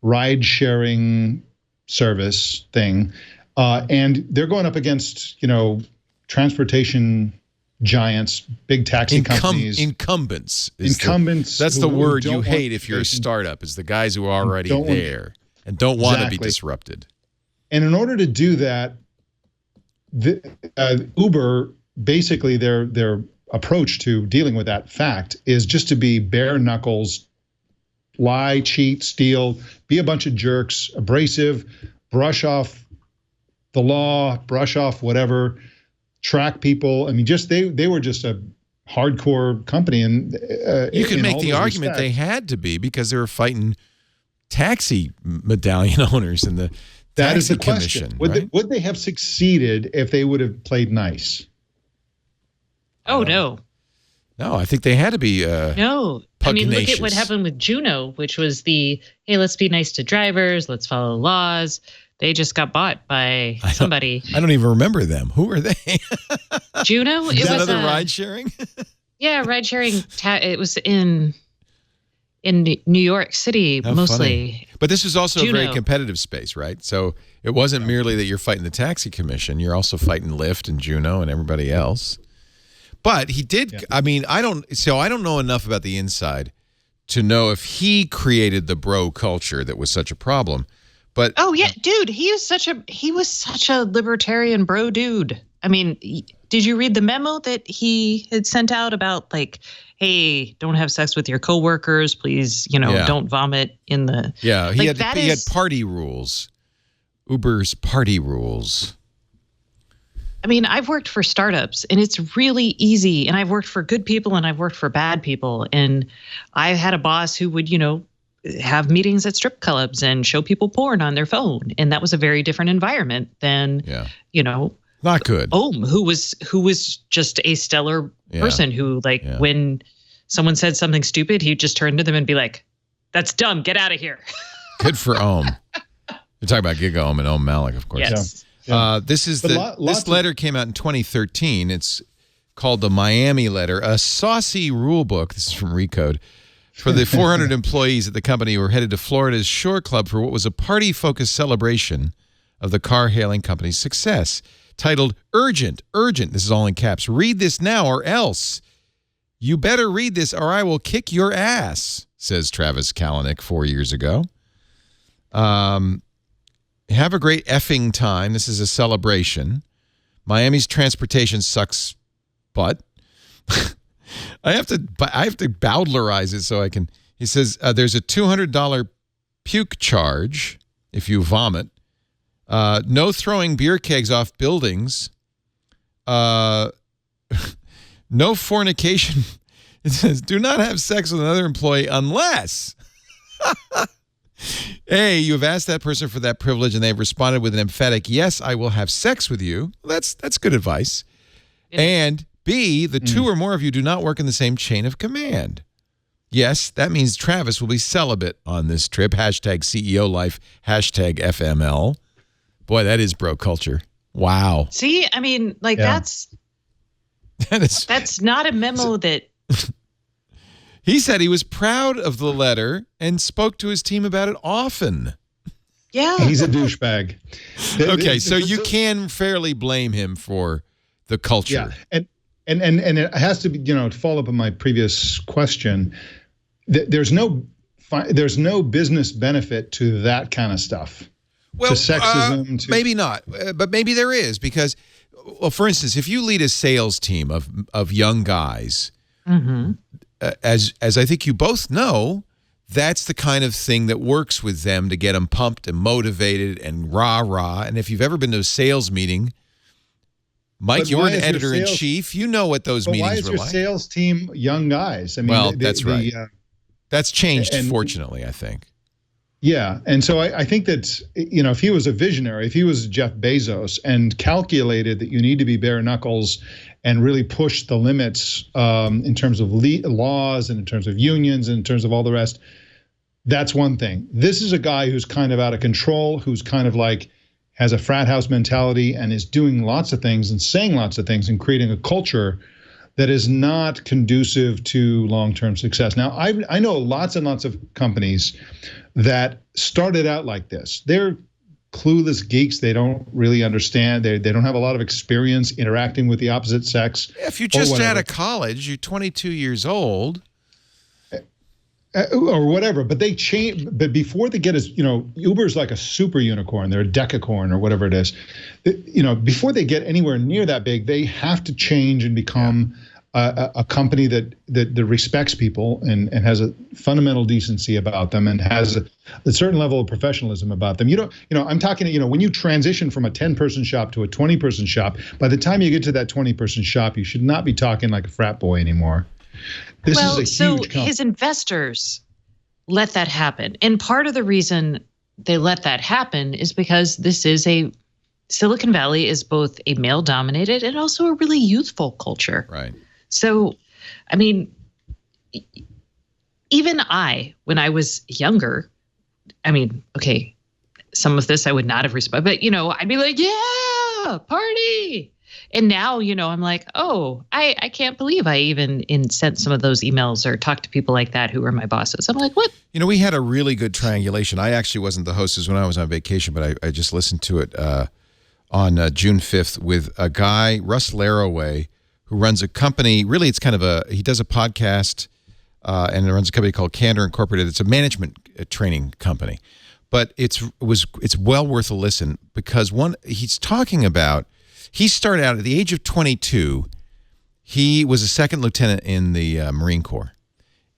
ride-sharing service thing, and they're going up against transportation giants, big taxi companies, incumbents. That's the word you hate if you're a startup. Is the guys who are already there and don't want to be disrupted. And in order to do that, Uber, basically their approach to dealing with that fact is just to be bare knuckles, lie, cheat, steal, be a bunch of jerks, abrasive, brush off the law, brush off whatever, track people. I mean, just they were just a hardcore company, and you can make the argument they had to be because they were fighting taxi medallion owners and the that is the commission. Question. Would they have succeeded if they would have played nice? Oh no. No, I think they had to be no. Pugnacious. I mean, look at what happened with Juno, which was hey, let's be nice to drivers, let's follow laws. They just got bought by somebody. I don't even remember them. Who are they? Juno? Is that other ride sharing? Yeah, ride sharing. It was in New York City mostly. Funny. But this is also Juno. a very competitive space, right? So it wasn't merely that you're fighting the taxi commission. You're also fighting Lyft and Juno and everybody else. But he did. Yeah. I mean, I don't know enough about the inside to know if he created the bro culture that was such a problem. But oh yeah, dude, he was such a libertarian bro dude. I mean, did you read the memo that he had sent out about hey, don't have sex with your coworkers, please, don't vomit in the he had party rules. Uber's party rules. I mean, I've worked for startups and it's really easy, and I've worked for good people and I've worked for bad people, and I had a boss who would, have meetings at strip clubs and show people porn on their phone, and that was a very different environment than not good. Who was just a stellar person who when someone said something stupid, he'd just turn to them and be like, "That's dumb. Get out of here." Good for Ohm. You're talking about Giga Ohm and Ohm Malik, of course. Yes. Yeah. This letter came out in 2013. It's called the Miami Letter, a saucy rule book. This is from Recode. For the 400 employees at the company who were headed to Florida's Shore Club for what was a party-focused celebration of the car-hailing company's success. Titled, Urgent, this is all in caps. Read this now or else. You better read this or I will kick your ass, says Travis Kalanick 4 years ago. Have a great effing time. This is a celebration. Miami's transportation sucks butt. I have to Bowdlerize it so I can. He says there's a $200 puke charge if you vomit. No throwing beer kegs off buildings. No fornication. It says do not have sex with another employee unless A, you have asked that person for that privilege and they've responded with an emphatic yes, I will have sex with you. That's good advice. And B, the two or more of you do not work in the same chain of command. Yes, that means Travis will be celibate on this trip. Hashtag CEO life, hashtag FML. Boy, that is bro culture. Wow. See, I mean, like that's not a memo that. He said he was proud of the letter and spoke to his team about it often. Yeah. He's a douchebag. Okay, so you can fairly blame him for the culture. Yeah, and it has to be, to follow up on my previous question. There's no business benefit to that kind of stuff. Well, to sexism. Maybe not, but maybe there is because, well, for instance, if you lead a sales team of young guys, as I think you both know, that's the kind of thing that works with them to get them pumped and motivated and rah-rah. And if you've ever been to a sales meeting, Mike, you're an editor-in-chief. You know what those meetings were like. Why is your sales team young guys? I mean, well, that's right. That's changed, fortunately, I think. Yeah. And so I think that, if he was a visionary, if he was Jeff Bezos and calculated that you need to be bare knuckles and really push the limits in terms of laws and in terms of unions and in terms of all the rest, that's one thing. This is a guy who's kind of out of control, who's kind of like has a frat house mentality and is doing lots of things and saying lots of things and creating a culture that is not conducive to long-term success. Now, I know lots and lots of companies that started out like this. They're clueless geeks. They don't really understand. They don't have a lot of experience interacting with the opposite sex. If you're just out of college, you're 22 years old. Or whatever, but they change. But before they get as Uber's like a super unicorn, they're a decacorn or whatever it is. Before they get anywhere near that big, they have to change and become a company that respects people and has a fundamental decency about them and has a certain level of professionalism about them. I'm talking. When you transition from a 10-person shop to a 20-person shop, by the time you get to that 20-person shop, you should not be talking like a frat boy anymore. This is a huge company. His investors let that happen. And part of the reason they let that happen is because Silicon Valley is both a male-dominated and also a really youthful culture. Right. So, I mean, even when I was younger, okay, some of this I would not have respected, but, I'd be like, yeah, party. And now, I'm like, oh, I can't believe I even sent some of those emails or talked to people like that who were my bosses. I'm like, what? We had a really good triangulation. I actually wasn't the hostess when I was on vacation, but I just listened to it on June 5th with a guy, Russ Laraway, who runs a company. Really, it's kind of he does a podcast and runs a company called Candor Incorporated. It's a management training company. But it's well worth a listen because he's talking about, he started out at the age of 22. He was a second lieutenant in the Marine Corps,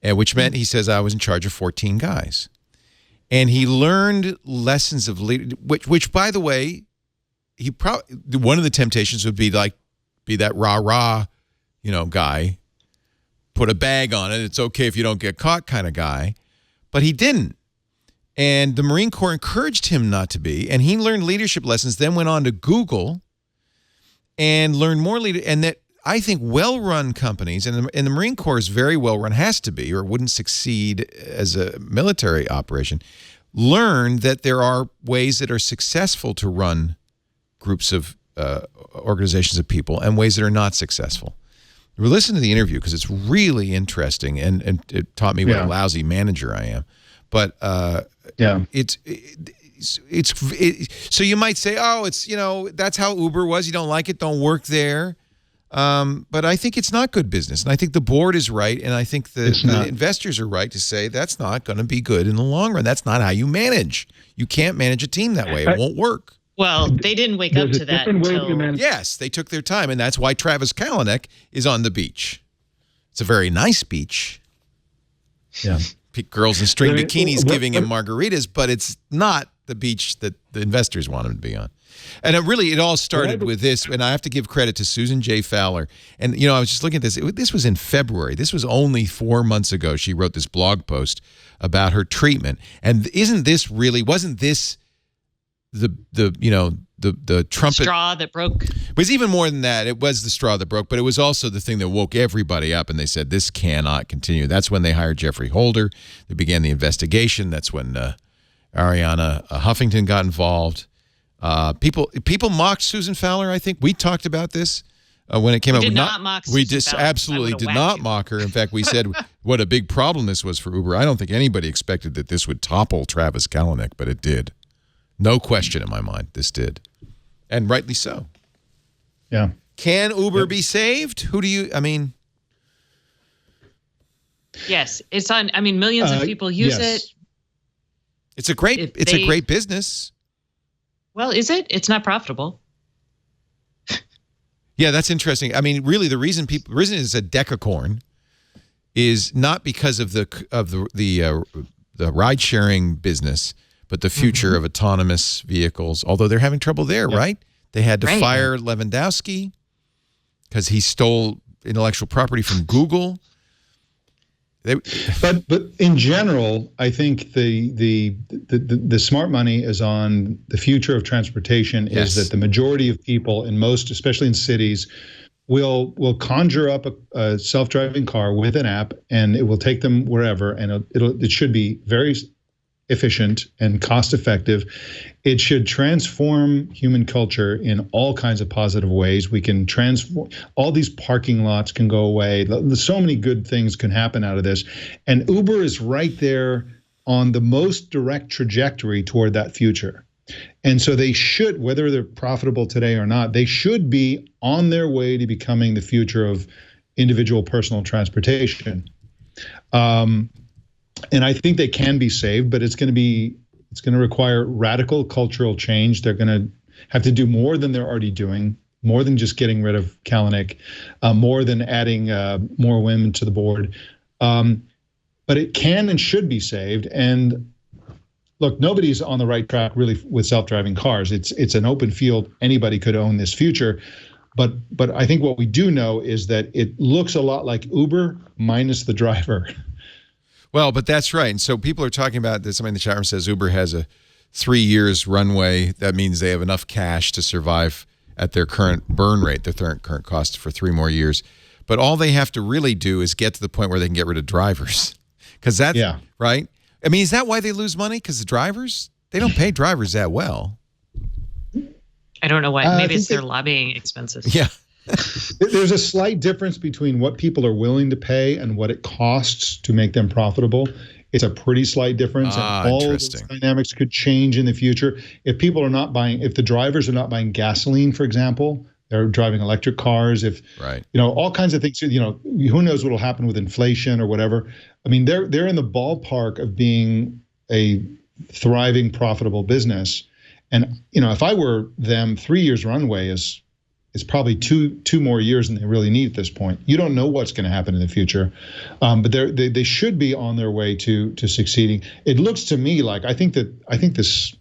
which meant, he says, I was in charge of 14 guys. And he learned lessons of leadership, which by the way, one of the temptations would be that rah-rah, guy, put a bag on it. It's okay if you don't get caught kind of guy. But he didn't. And the Marine Corps encouraged him not to be. And he learned leadership lessons, then went on to Google and learn more and that I think well-run companies, and the Marine Corps is very well-run, has to be, or it wouldn't succeed as a military operation, learn that there are ways that are successful to run groups of organizations of people and ways that are not successful. Listen to the interview because it's really interesting and it taught me what a lousy manager I am. But so you might say, oh, it's, that's how Uber was. You don't like it, don't work there. But I think it's not good business. And I think the board is right. And I think the investors are right to say that's not going to be good in the long run. That's not how you manage. You can't manage a team that way. It won't work. Well, they didn't wake up to that until... Yes, they took their time. And that's why Travis Kalanick is on the beach. It's a very nice beach. Yeah. Girls in string bikinis giving him margaritas, but it's not the beach that the investors want him to be on. And it all started with this, and I have to give credit to Susan J. Fowler. And, I was just looking at this. This was in February. This was only 4 months ago. She wrote this blog post about her treatment. And wasn't this the trumpet straw that broke. It was even more than that. It was the straw that broke, but it was also the thing that woke everybody up, and they said, this cannot continue. That's when they hired Jeffrey Holder. They began the investigation. That's when Ariana Huffington got involved. People mocked Susan Fowler, I think. We talked about this when it came out. We did not mock Susan Fowler. Absolutely did not mock her. In fact, we said what a big problem this was for Uber. I don't think anybody expected that this would topple Travis Kalanick, but it did. No question in my mind, this did. And rightly so. Yeah. Can Uber be saved? Yes, it's on. I mean, millions of people use it. It's a great business. Well, is it? It's not profitable. Yeah, that's interesting. I mean, really, the reason it's a decacorn is not because of the ride sharing business, but the future of autonomous vehicles. Although they're having trouble there, right? They had to fire Lewandowski because he stole intellectual property from Google. But in general, I think the smart money is on the future of transportation. Is that the majority of people in most, especially in cities, will conjure up a self-driving car with an app, and it will take them wherever, and it should be very efficient and cost-effective. It should transform human culture in all kinds of positive ways. We can transform, all these parking lots can go away. So many good things can happen out of this. And Uber is right there on the most direct trajectory toward that future. And so they should, whether they're profitable today or not, they should be on their way to becoming the future of individual personal transportation. And I think they can be saved, but it's going to require radical cultural change. They're going to have to do more than they're already doing, more than just getting rid of Kalanick, more than adding more women to the board. But it can and should be saved. And look, nobody's on the right track really with self-driving cars. It's an open field. Anybody could own this future. But I think what we do know is that it looks a lot like Uber minus the driver. Well, but that's right. And so people are talking about this. Somebody in the chat room says Uber has a 3 years runway. That means they have enough cash to survive at their current burn rate, their current cost for 3 more years. But all they have to really do is get to the point where they can get rid of drivers. Because that's right. I mean, is that why they lose money? Because the drivers, they don't pay drivers that well. I don't know why. Maybe it's their lobbying expenses. Yeah. There's a slight difference between what people are willing to pay and what it costs to make them profitable. It's a pretty slight difference, and all those dynamics could change in the future. If people are not buying, if the drivers are not buying gasoline, for example, they're driving electric cars. If all kinds of things. Who knows what will happen with inflation or whatever. I mean, they're in the ballpark of being a thriving, profitable business. And if I were them, 3 years runway is probably two more years than they really need at this point. You don't know what's going to happen in the future, but they should be on their way to succeeding. It looks to me like I think this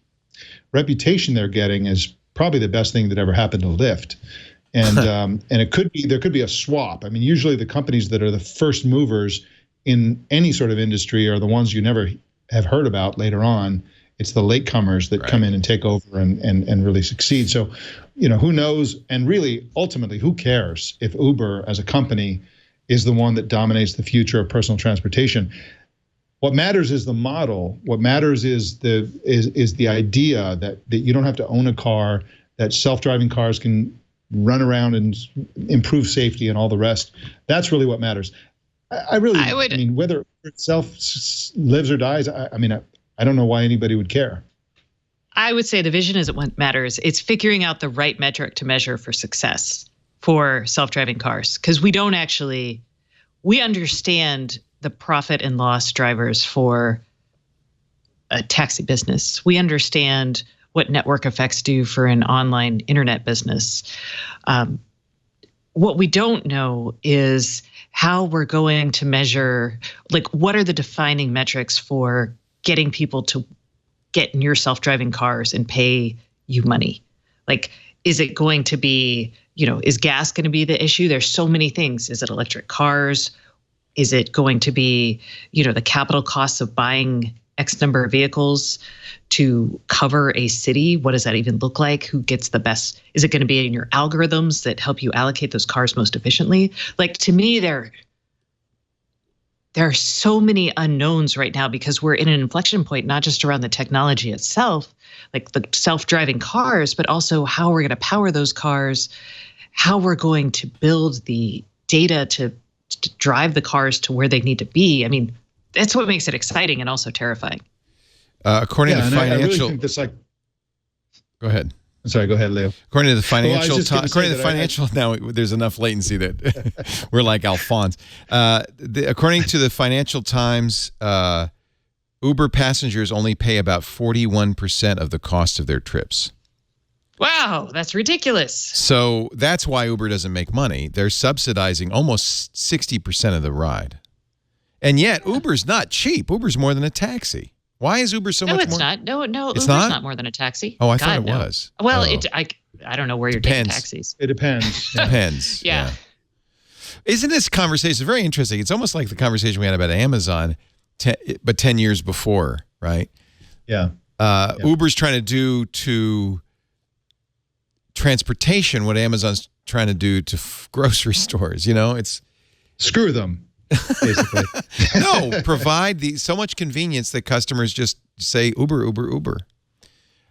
reputation they're getting is probably the best thing that ever happened to Lyft, and there could be a swap. I mean, usually the companies that are the first movers in any sort of industry are the ones you never have heard about later on. It's the latecomers that come in and take over and really succeed. So, who knows? And really, ultimately, who cares if Uber as a company is the one that dominates the future of personal transportation? What matters is the model. What matters is the idea that you don't have to own a car, that self-driving cars can run around and improve safety and all the rest. That's really what matters. I mean, whether it itself lives or dies, I don't know why anybody would care. I would say the vision isn't what matters. It's figuring out the right metric to measure for success for self-driving cars. Because we understand the profit and loss drivers for a taxi business. We understand what network effects do for an online internet business. What we don't know is how we're going to measure, what are the defining metrics for getting people to get in your self-driving cars and pay you money? Is it going to be, is gas going to be the issue? There's so many things. Is it electric cars? Is it going to be, the capital costs of buying X number of vehicles to cover a city. What does that even look like? Who gets the best? Is it going to be in your algorithms that help you allocate those cars most efficiently? Like, to me, there are so many unknowns right now because we're in an inflection point, not just around the technology itself, like the self-driving cars, but also how we're going to power those cars, how we're going to build the data to drive the cars to where they need to be. I mean, that's what makes it exciting and also terrifying. According to financial, I really think this, like, go ahead. Sorry, go ahead, Leo. According to the financial, now there's enough latency that we're like Alphonse. According to the Financial Times, Uber passengers only pay about 41% of the cost of their trips. Wow, that's ridiculous. So that's why Uber doesn't make money. They're subsidizing almost 60% of the ride. And yet Uber's not cheap. Uber's more than a taxi. Why is Uber so much more? No, it's not. No, it's Uber's not more than a taxi. Oh, I thought it was. Well, I don't know where you're taking taxis. It depends. Depends. Yeah. Isn't this conversation very interesting? It's almost like the conversation we had about Amazon, but 10 years before, right? Yeah. Uber's trying to do to transportation what Amazon's trying to do to grocery stores. You know, it's screw them. Basically. No, provide so much convenience that customers just say Uber, Uber, Uber.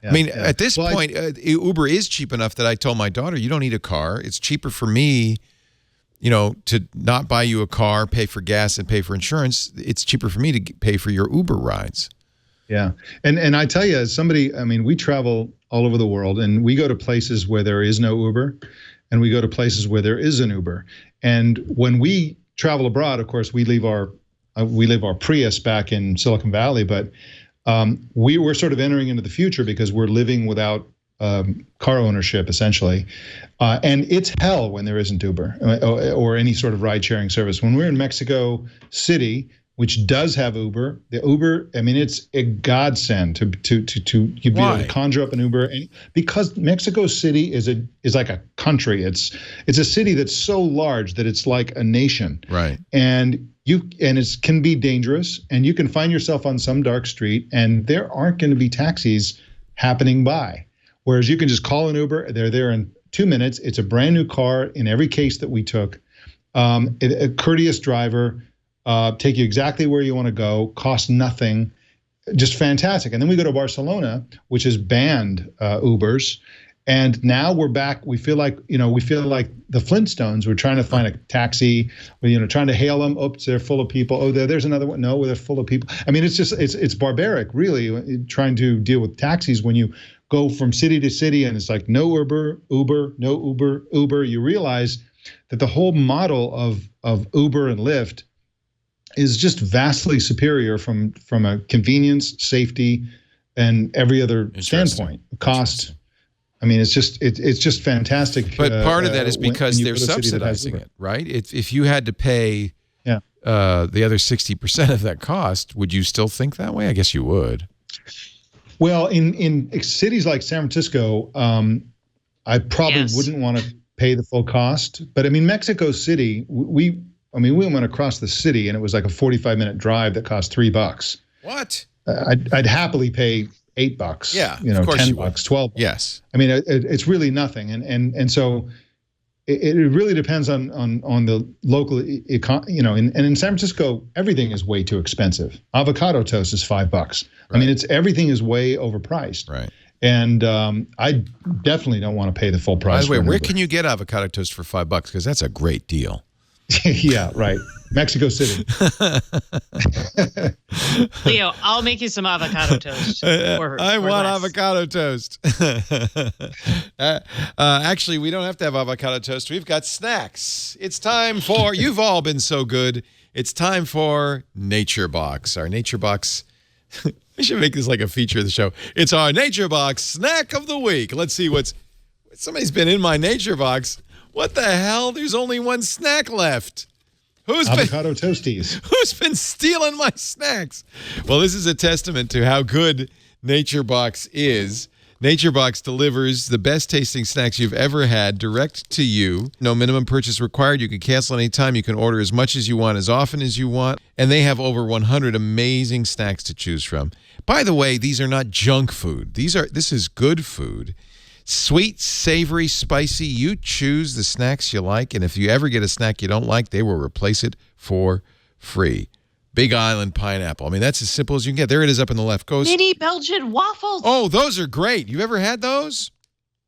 Yeah, I mean, at this point, Uber is cheap enough that I told my daughter, you don't need a car. It's cheaper for me, to not buy you a car, pay for gas, and pay for insurance. It's cheaper for me to pay for your Uber rides. Yeah. And I tell you, as somebody, I mean, we travel all over the world, and we go to places where there is no Uber, and we go to places where there is an Uber. And when we travel abroad, of course, we leave our Prius back in Silicon Valley, but we were sort of entering into the future because we're living without car ownership, essentially. And it's hell when there isn't Uber or any sort of ride-sharing service. When we're in Mexico City, which does have Uber, the Uber, I mean, it's a godsend to be able to conjure up an Uber, because Mexico City is like a country. It's a city that's so large that it's like a nation. Right. And it can be dangerous, and you can find yourself on some dark street, and there aren't going to be taxis happening by. Whereas you can just call an Uber, they're there in 2 minutes. It's a brand new car in every case that we took. A courteous driver. Take you exactly where you want to go, cost nothing, just fantastic. And then we go to Barcelona, which has banned Ubers, and now we're back. We feel like the Flintstones. We're trying to find a taxi, trying to hail them. Oops, they're full of people. Oh, there's another one. No, they're full of people. I mean, it's barbaric, really, trying to deal with taxis when you go from city to city, and it's like no Uber, no Uber, Uber. You realize that the whole model of Uber and Lyft is just vastly superior from a convenience, safety, and every other standpoint. Cost. I mean, it's just fantastic. But part of that is because they're subsidizing it, right? If you had to pay the other 60% of that cost, would you still think that way? I guess you would. Well, in cities like San Francisco, I probably wouldn't want to pay the full cost. But I mean, Mexico City, we went across the city, and it was like a 45-minute drive that cost $3. What? I'd happily pay $8. Yeah, $10, $12. Yes. I mean, it's really nothing, and so it really depends on the local and in San Francisco, everything is way too expensive. Avocado toast is $5. Right. I mean, everything is way overpriced. Right. And I definitely don't want to pay the full price. By the way, where can you get avocado toast for $5? Because that's a great deal. Yeah, right. Mexico City. Leo, I'll make you some avocado toast. I want avocado toast. Actually, we don't have to have avocado toast. We've got snacks. It's time for, you've all been so good. It's time for Nature Box. Our Nature Box. We should make this like a feature of the show. It's our Nature Box snack of the week. Let's see somebody's been in my Nature Box. What the hell? There's only one snack left. Avocado toasties. Who's been stealing my snacks? Well, this is a testament to how good Nature Box is. NatureBox delivers the best tasting snacks you've ever had direct to you. No minimum purchase required. You can cancel anytime. You can order as much as you want, as often as you want. And they have over 100 amazing snacks to choose from. By the way, these are not junk food. This is good food. Sweet, savory, spicy. You choose the snacks you like. And if you ever get a snack you don't like, they will replace it for free. Big Island pineapple. I mean, that's as simple as you can get. There it is up in the left coast. Mini Belgian waffles. Oh, those are great. You've ever had those?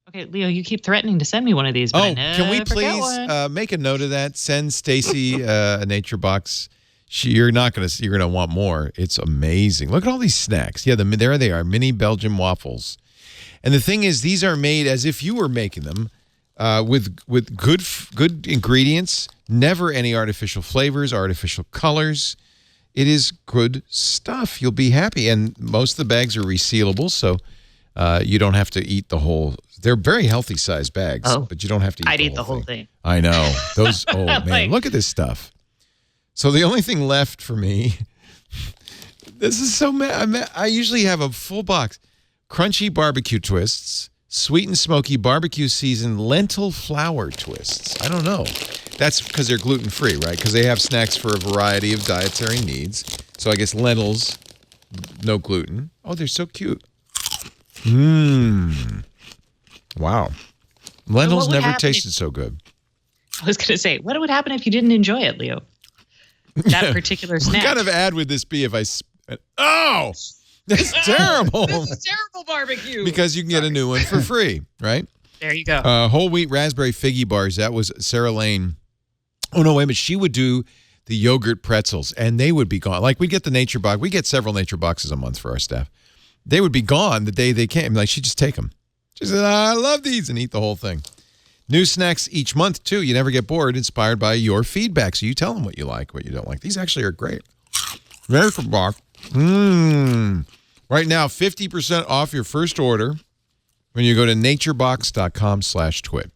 Okay, Leo, you keep threatening to send me one of these. But Can we please make a note of that? Send Stacey a NatureBox. You're gonna want more. It's amazing. Look at all these snacks. Yeah, there they are, mini Belgian waffles. And the thing is, these are made as if you were making them, with good ingredients. Never any artificial flavors, artificial colors. It is good stuff. You'll be happy. And most of the bags are resealable, so you don't have to eat the whole. They're very healthy sized bags, but you don't have to eat the whole thing. I know. Those, oh, man, look at this stuff. So the only thing left for me, this is so mad. I usually have a full box. Crunchy barbecue twists, sweet and smoky barbecue seasoned lentil flour twists. I don't know. That's because they're gluten-free, right? Because they have snacks for a variety of dietary needs. So I guess lentils, no gluten. Oh, they're so cute. Wow. Lentils never tasted so good. I was going to say, what would happen if you didn't enjoy it, Leo? That particular snack. What kind of ad would this be if I... Oh! That's terrible. This is terrible barbecue. Because you can get a new one for free, right? There you go. Whole wheat raspberry figgy bars. That was Sarah Lane. Oh, no, wait a minute. She would do the yogurt pretzels, and they would be gone. Like, we'd get the NatureBox. We get several NatureBoxes a month for our staff. They would be gone the day they came. Like, she'd just take them. She said, I love these, and eat the whole thing. New snacks each month, too. You never get bored, inspired by your feedback. So you tell them what you like, what you don't like. These actually are great. NatureBox. Right now, 50% off your first order when you go to naturebox.com/twit.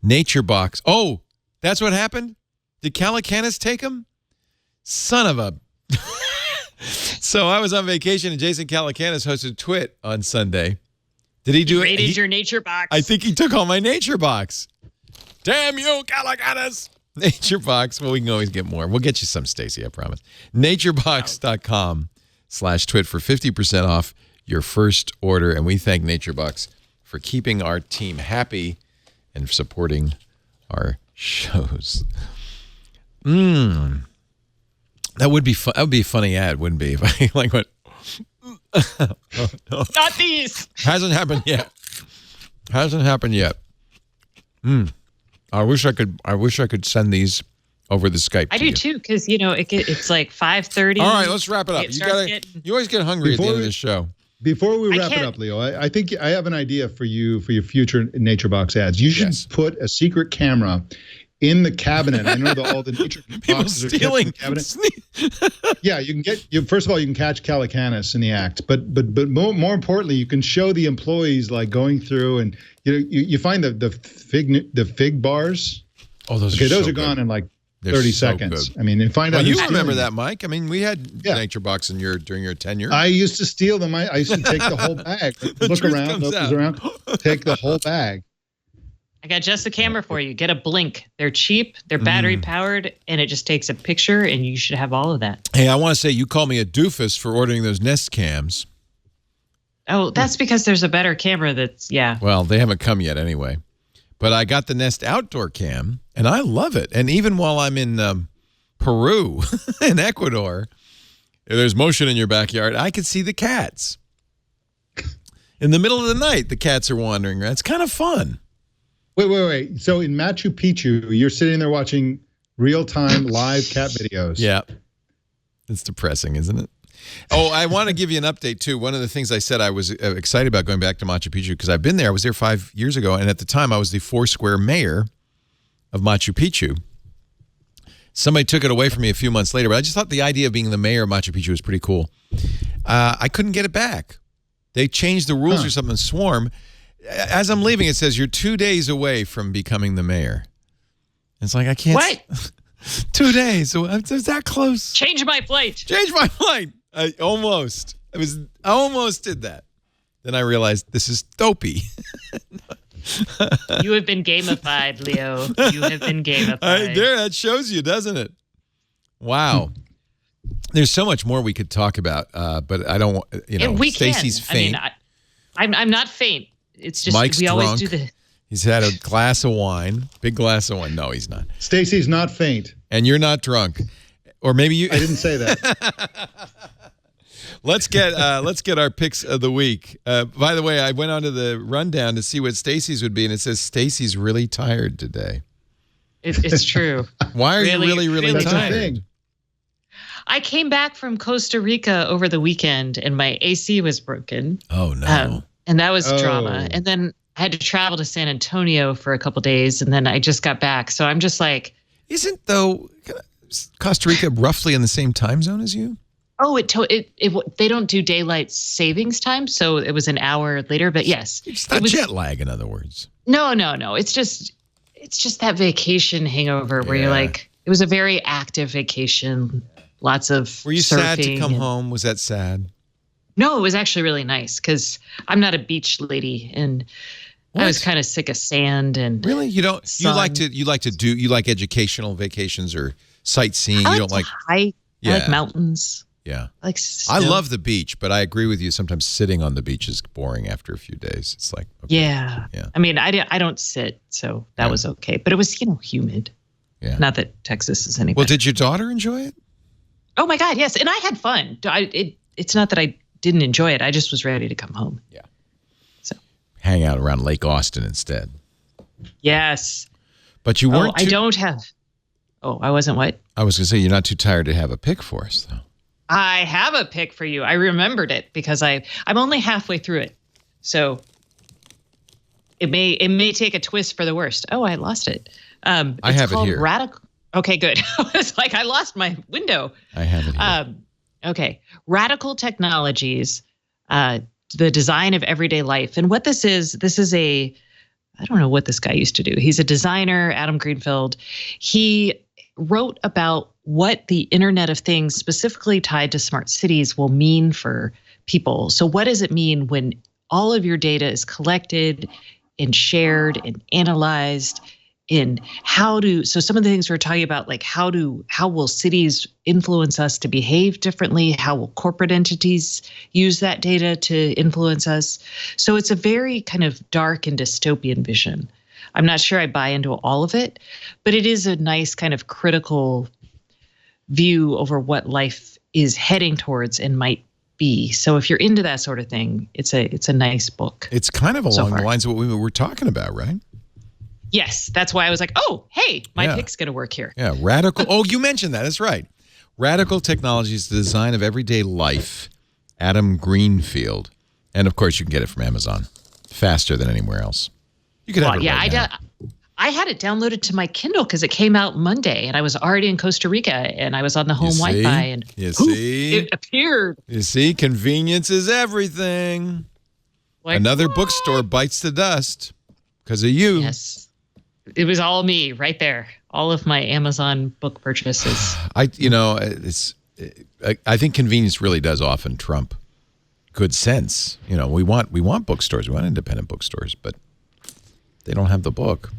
NatureBox. Oh, that's what happened? Did Galapagos take him? Son of a... So I was on vacation and Jason Galapagos hosted Twit on Sunday. Did he do it? Raided your NatureBox. I think he took all my NatureBox. Damn you, Galapagos. NatureBox. Well, we can always get more. We'll get you some, Stacey, I promise. naturebox.com/twit for 50% off your first order. And we thank NatureBox for keeping our team happy and supporting our shows. That would be fun. That would be a funny ad, wouldn't be? If I like went. Not these. Hasn't happened yet. I wish I could send these over the Skype. I do too, because it's like 5:30. All right, let's wrap it up. You always get hungry at the end of the show. Before we wrap it up, Leo, I think I have an idea for your future NatureBox ads. You should put a secret camera in the cabinet. I know that all the nature boxes are stealing. Yeah, you can first of all, you can catch Galapagos in the act, but more importantly, you can show the employees like going through and you find the fig bars. Oh, those are gone in like 30 seconds. I mean, and find out. You remember that, Mike? I mean, we had NatureBox during your tenure. I used to steal them. I used to take the whole bag, look around, take the whole bag. I got just the camera for you. Get a Blink. They're cheap. They're battery powered, and it just takes a picture, and you should have all of that. Hey, I want to say you called me a doofus for ordering those Nest cams. Oh, that's because there's a better camera that's, Well, they haven't come yet anyway. But I got the Nest outdoor cam, and I love it. And even while I'm in Peru, in Ecuador, if there's motion in your backyard, I can see the cats. In the middle of the night, the cats are wandering around. It's kind of fun. Wait. So in Machu Picchu, you're sitting there watching real-time live cat videos. Yeah. It's depressing, isn't it? Oh, I want to give you an update, too. One of the things I said I was excited about going back to Machu Picchu, because I've been there. I was there 5 years ago, and at the time, I was the Foursquare mayor of Machu Picchu. Somebody took it away from me a few months later, but I just thought the idea of being the mayor of Machu Picchu was pretty cool. I couldn't get it back. They changed the rules or something, Swarm. As I'm leaving, it says you're 2 days away from becoming the mayor. It's like, I can't. What? 2 days. So it's that close. Change my flight. Almost. I almost did that. Then I realized this is dopey. You have been gamified, Leo. You have been gamified. There, that shows you, doesn't it? Wow. There's so much more we could talk about, but I don't want, Stacey's faint. I'm not faint. It's just Mike's we always drunk. do the. He's had a glass of wine, big glass of wine. No, he's not. Stacey's not faint. And you're not drunk. Or maybe you. I didn't say that. Let's get our picks of the week. By the way, I went onto the rundown to see what Stacey's would be, and it says Stacey's really tired today. It's true. Why are you really That's tired? a thing. I came back from Costa Rica over the weekend, and my AC was broken. Oh no! And that was drama. And then I had to travel to San Antonio for a couple days, and then I just got back. So I'm just like, isn't Costa Rica roughly in the same time zone as you? oh, they don't do daylight savings time, so it was an hour later. But yes, It's not jet lag, in other words. No. It's just that vacation hangover where you're like, it was a very active vacation. Lots of Were you surfing sad to come home? Was that sad? No, it was actually really nice because I'm not a beach lady, and I was kind of sick of sand and really. You don't. sun. You like educational vacations or sightseeing. You don't like hike. I like mountains. Yeah. I love the beach, but I agree with you. Sometimes sitting on the beach is boring after a few days. It's like yeah. I mean, I don't sit, so that was okay. But it was humid. Yeah. Not that Texas is any better. Well, did your daughter enjoy it? Oh my God, yes, and I had fun. It's not that I didn't enjoy it. I just was ready to come home. Yeah. So hang out around Lake Austin instead. Yes. But you weren't. I don't have. Oh, I wasn't what? I was going to say you're not too tired to have a pick for us, though. I have a pick for you. I remembered it because I'm only halfway through it, so it may take a twist for the worst. Oh, I lost it. I have it here. Radical. Okay, good. I was like, I lost my window. I have it here. Okay, Radical Technologies, the design of everyday life, and what this is I don't know what this guy used to do. He's a designer, Adam Greenfield. He wrote about what the Internet of Things, specifically tied to smart cities, will mean for people. So what does it mean when all of your data is collected and shared and analyzed in so some of the things we're talking about, like how will cities influence us to behave differently? How will corporate entities use that data to influence us? So it's a very kind of dark and dystopian vision. I'm not sure I buy into all of it, but it is a nice kind of critical view over what life is heading towards and might be. So if you're into that sort of thing, it's a nice book. It's kind of along the lines of what we were talking about, right? Yes, that's why I was like, oh, hey, my pick's going to work here. Yeah, Radical. Oh, you mentioned that. That's right. Radical Technologies, the design of everyday life. Adam Greenfield. And, of course, you can get it from Amazon faster than anywhere else. You could have it right now. I had it downloaded to my Kindle because it came out Monday, and I was already in Costa Rica, and I was on the home Wi-Fi, and it appeared. You see, convenience is everything. Like, another bookstore bites the dust because of you. Yes. It was all me right there. All of my Amazon book purchases. I think convenience really does often trump good sense. We want bookstores. We want independent bookstores, but they don't have the book.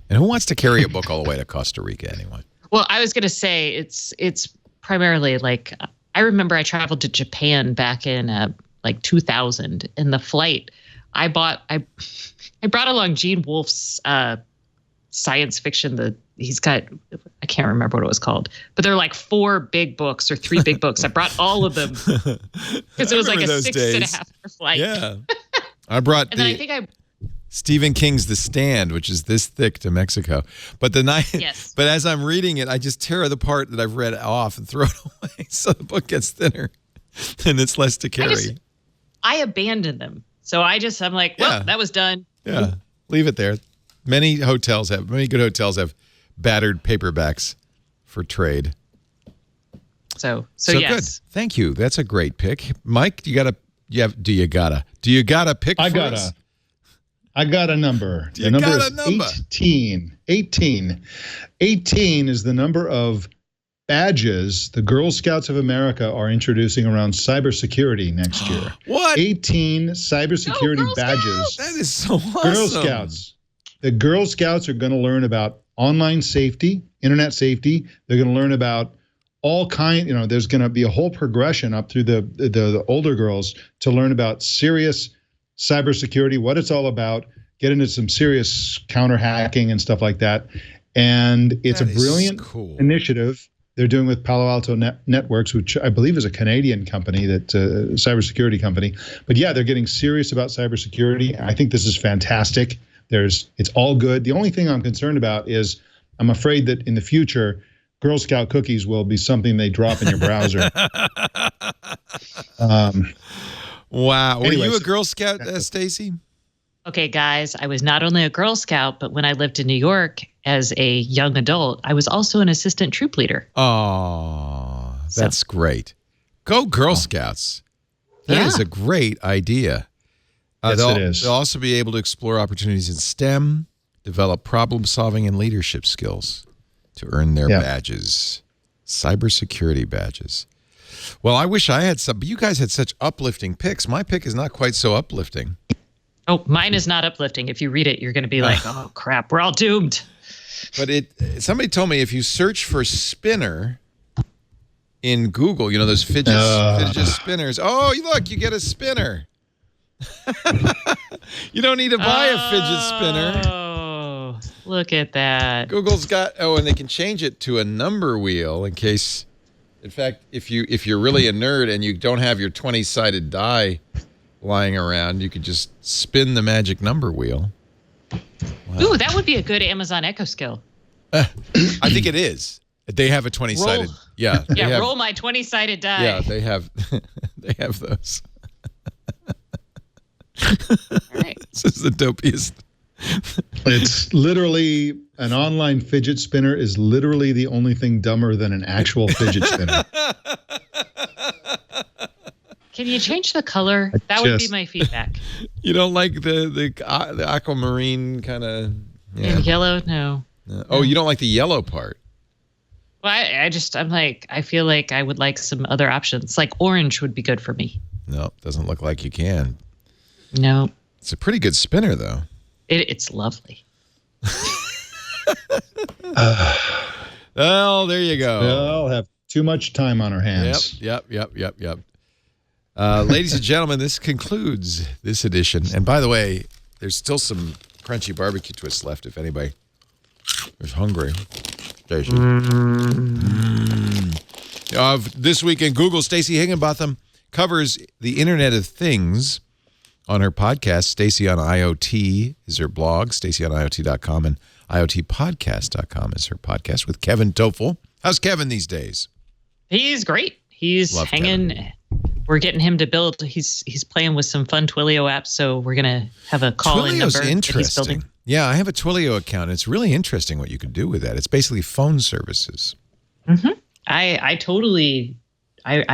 And who wants to carry a book all the way to Costa Rica anyway? Well, I was going to say it's primarily like I remember I traveled to Japan back in like 2000. In the flight, I brought along Gene Wolfe's science fiction. He's got, I can't remember what it was called, but they're like 4 big books or 3 big books. I brought all of them because it was like a 6.5-hour flight. Yeah, I brought Stephen King's The Stand, which is this thick to Mexico. But but as I'm reading it, I just tear the part that I've read off and throw it away, so the book gets thinner and it's less to carry. I abandoned them. So I'm like, well, that was done. Yeah, leave it there. Many good hotels have battered paperbacks for trade. So yes. Good. Thank you. That's a great pick. Mike, do you got a pick for us? I got a number. The number is 18. 18 is the number of badges the Girl Scouts of America are introducing around cybersecurity next year. What? 18 cybersecurity badges. That is so awesome. Girl Scouts. The Girl Scouts are going to learn about online safety, internet safety. They're going to learn about all kind, there's going to be a whole progression up through the older girls to learn about serious cybersecurity, what it's all about, get into some serious counter hacking and stuff like that. And it's a brilliant initiative they're doing with Palo Alto Networks, which I believe is a Canadian company, cybersecurity company. But yeah, they're getting serious about cybersecurity. I think this is fantastic. It's all good. The only thing I'm concerned about is I'm afraid that in the future, Girl Scout cookies will be something they drop in your browser. Wow. Were you a Girl Scout, Stacey? Okay, guys, I was not only a Girl Scout, but when I lived in New York as a young adult, I was also an assistant troop leader. Oh, that's great. Go Girl Scouts. That is a great idea. Yes, it is. They'll also be able to explore opportunities in STEM, develop problem-solving and leadership skills to earn their badges, cybersecurity badges. Well, I wish I had some, but you guys had such uplifting picks. My pick is not quite so uplifting. Oh, mine is not uplifting. If you read it, you're going to be like, oh, crap, we're all doomed. But somebody told me if you search for spinner in Google, those fidget spinners. Oh, look, you get a spinner. You don't need to buy a fidget spinner. Oh, look at that. Google's got, and they can change it to a number wheel in case, in fact, if you're really a nerd and you don't have your 20-sided die lying around, you could just spin the magic number wheel. Wow. Ooh, that would be a good Amazon Echo skill. I think it is. They have a 20-sided. Yeah. Roll my 20-sided die. Yeah, they have those. All right. This is the dopiest. It's literally an online fidget spinner is literally the only thing dumber than an actual fidget spinner. Can you change the color? That would be my feedback. You don't like the aquamarine kind of in yellow? No. Oh, you don't like the yellow part? Well, I feel like I would like some other options. Like orange would be good for me. No, doesn't look like you can. No. It's a pretty good spinner, though. It's lovely. Well, there you go. We'll have too much time on our hands. Yep. Ladies and gentlemen, this concludes this edition. And by the way, there's still some crunchy barbecue twists left if anybody is hungry. This week in Google, Stacey Higginbotham covers the Internet of Things on her podcast. Stacey on IoT is her blog. StaceyOnIoT.com and IoTpodcast.com is her podcast with Kevin Toffel. How's Kevin these days? He's great. He's hanging. Kevin. We're getting him to build. He's playing with some fun Twilio apps, so we're gonna have a call-in number that he's building. Yeah, I have a Twilio account. It's really interesting what you can do with that. It's basically phone services. Mm-hmm. I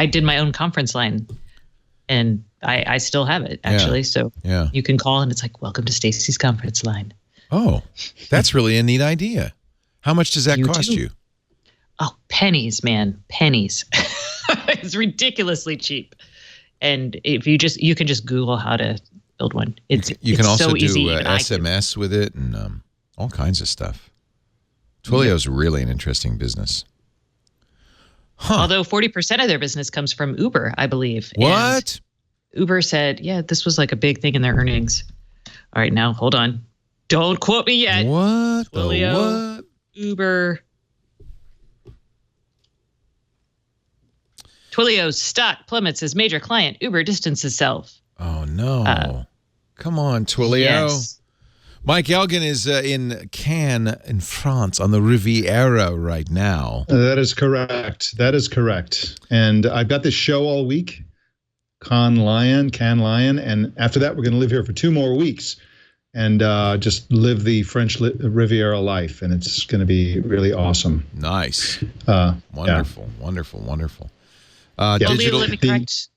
did my own conference line, and I still have it actually. So you can call and it's like, welcome to Stacey's conference line. Oh, that's really a neat idea. How much does that cost you? Oh, pennies, man, pennies. It's ridiculously cheap. And if you can just Google how to build one. You can also so do easy, SMS with it and all kinds of stuff. Twilio is really an interesting business. Huh. Although 40% of their business comes from Uber, I believe. What? And Uber said, this was like a big thing in their earnings. All right, now hold on. Don't quote me yet. What? Twilio, what? Uber. Twilio's stock plummets as major client Uber distances itself. Oh, no. Come on, Twilio. Yes. Mike Elgin is in Cannes in France on the Riviera right now. That is correct. And I've got this show all week, Cannes Lion. And after that, we're going to live here for 2 more weeks and just live the French Riviera life. And it's going to be really awesome. Nice. Wonderful. Digital. Let me correct.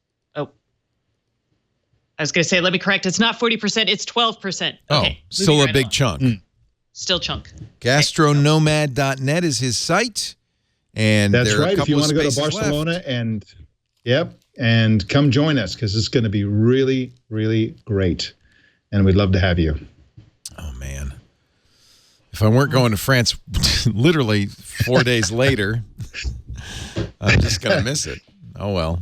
I was going to say, let me correct. It's not 40%. It's 12%. Okay. Still a big chunk. Still chunk. Gastronomad.net is his site. And that's there are a right. If you couple want to of go to spaces Barcelona left. and come join us, because it's going to be really, really great. And we'd love to have you. Oh, man. If I weren't going to France literally 4 days later, I'm just going to miss it. Oh, well.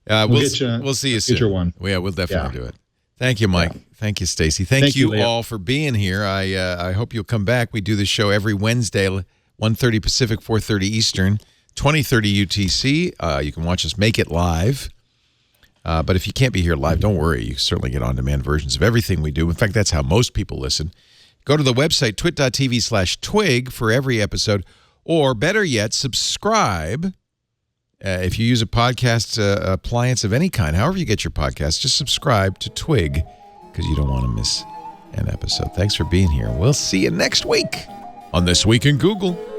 We'll see you soon. Get your one. Yeah, we'll definitely do it. Thank you, Mike. Yeah. Thank you, Stacey. Thank you all for being here. I hope you'll come back. We do this show every Wednesday, 1:30 Pacific, 4:30 Eastern, 20:30 UTC. You can watch us make it live. But if you can't be here live, don't worry. You can certainly get on-demand versions of everything we do. In fact, that's how most people listen. Go to the website, twit.tv/twig for every episode. Or better yet, subscribe. If you use a podcast appliance of any kind, however you get your podcast, just subscribe to Twig because you don't want to miss an episode. Thanks for being here. We'll see you next week on This Week in Google.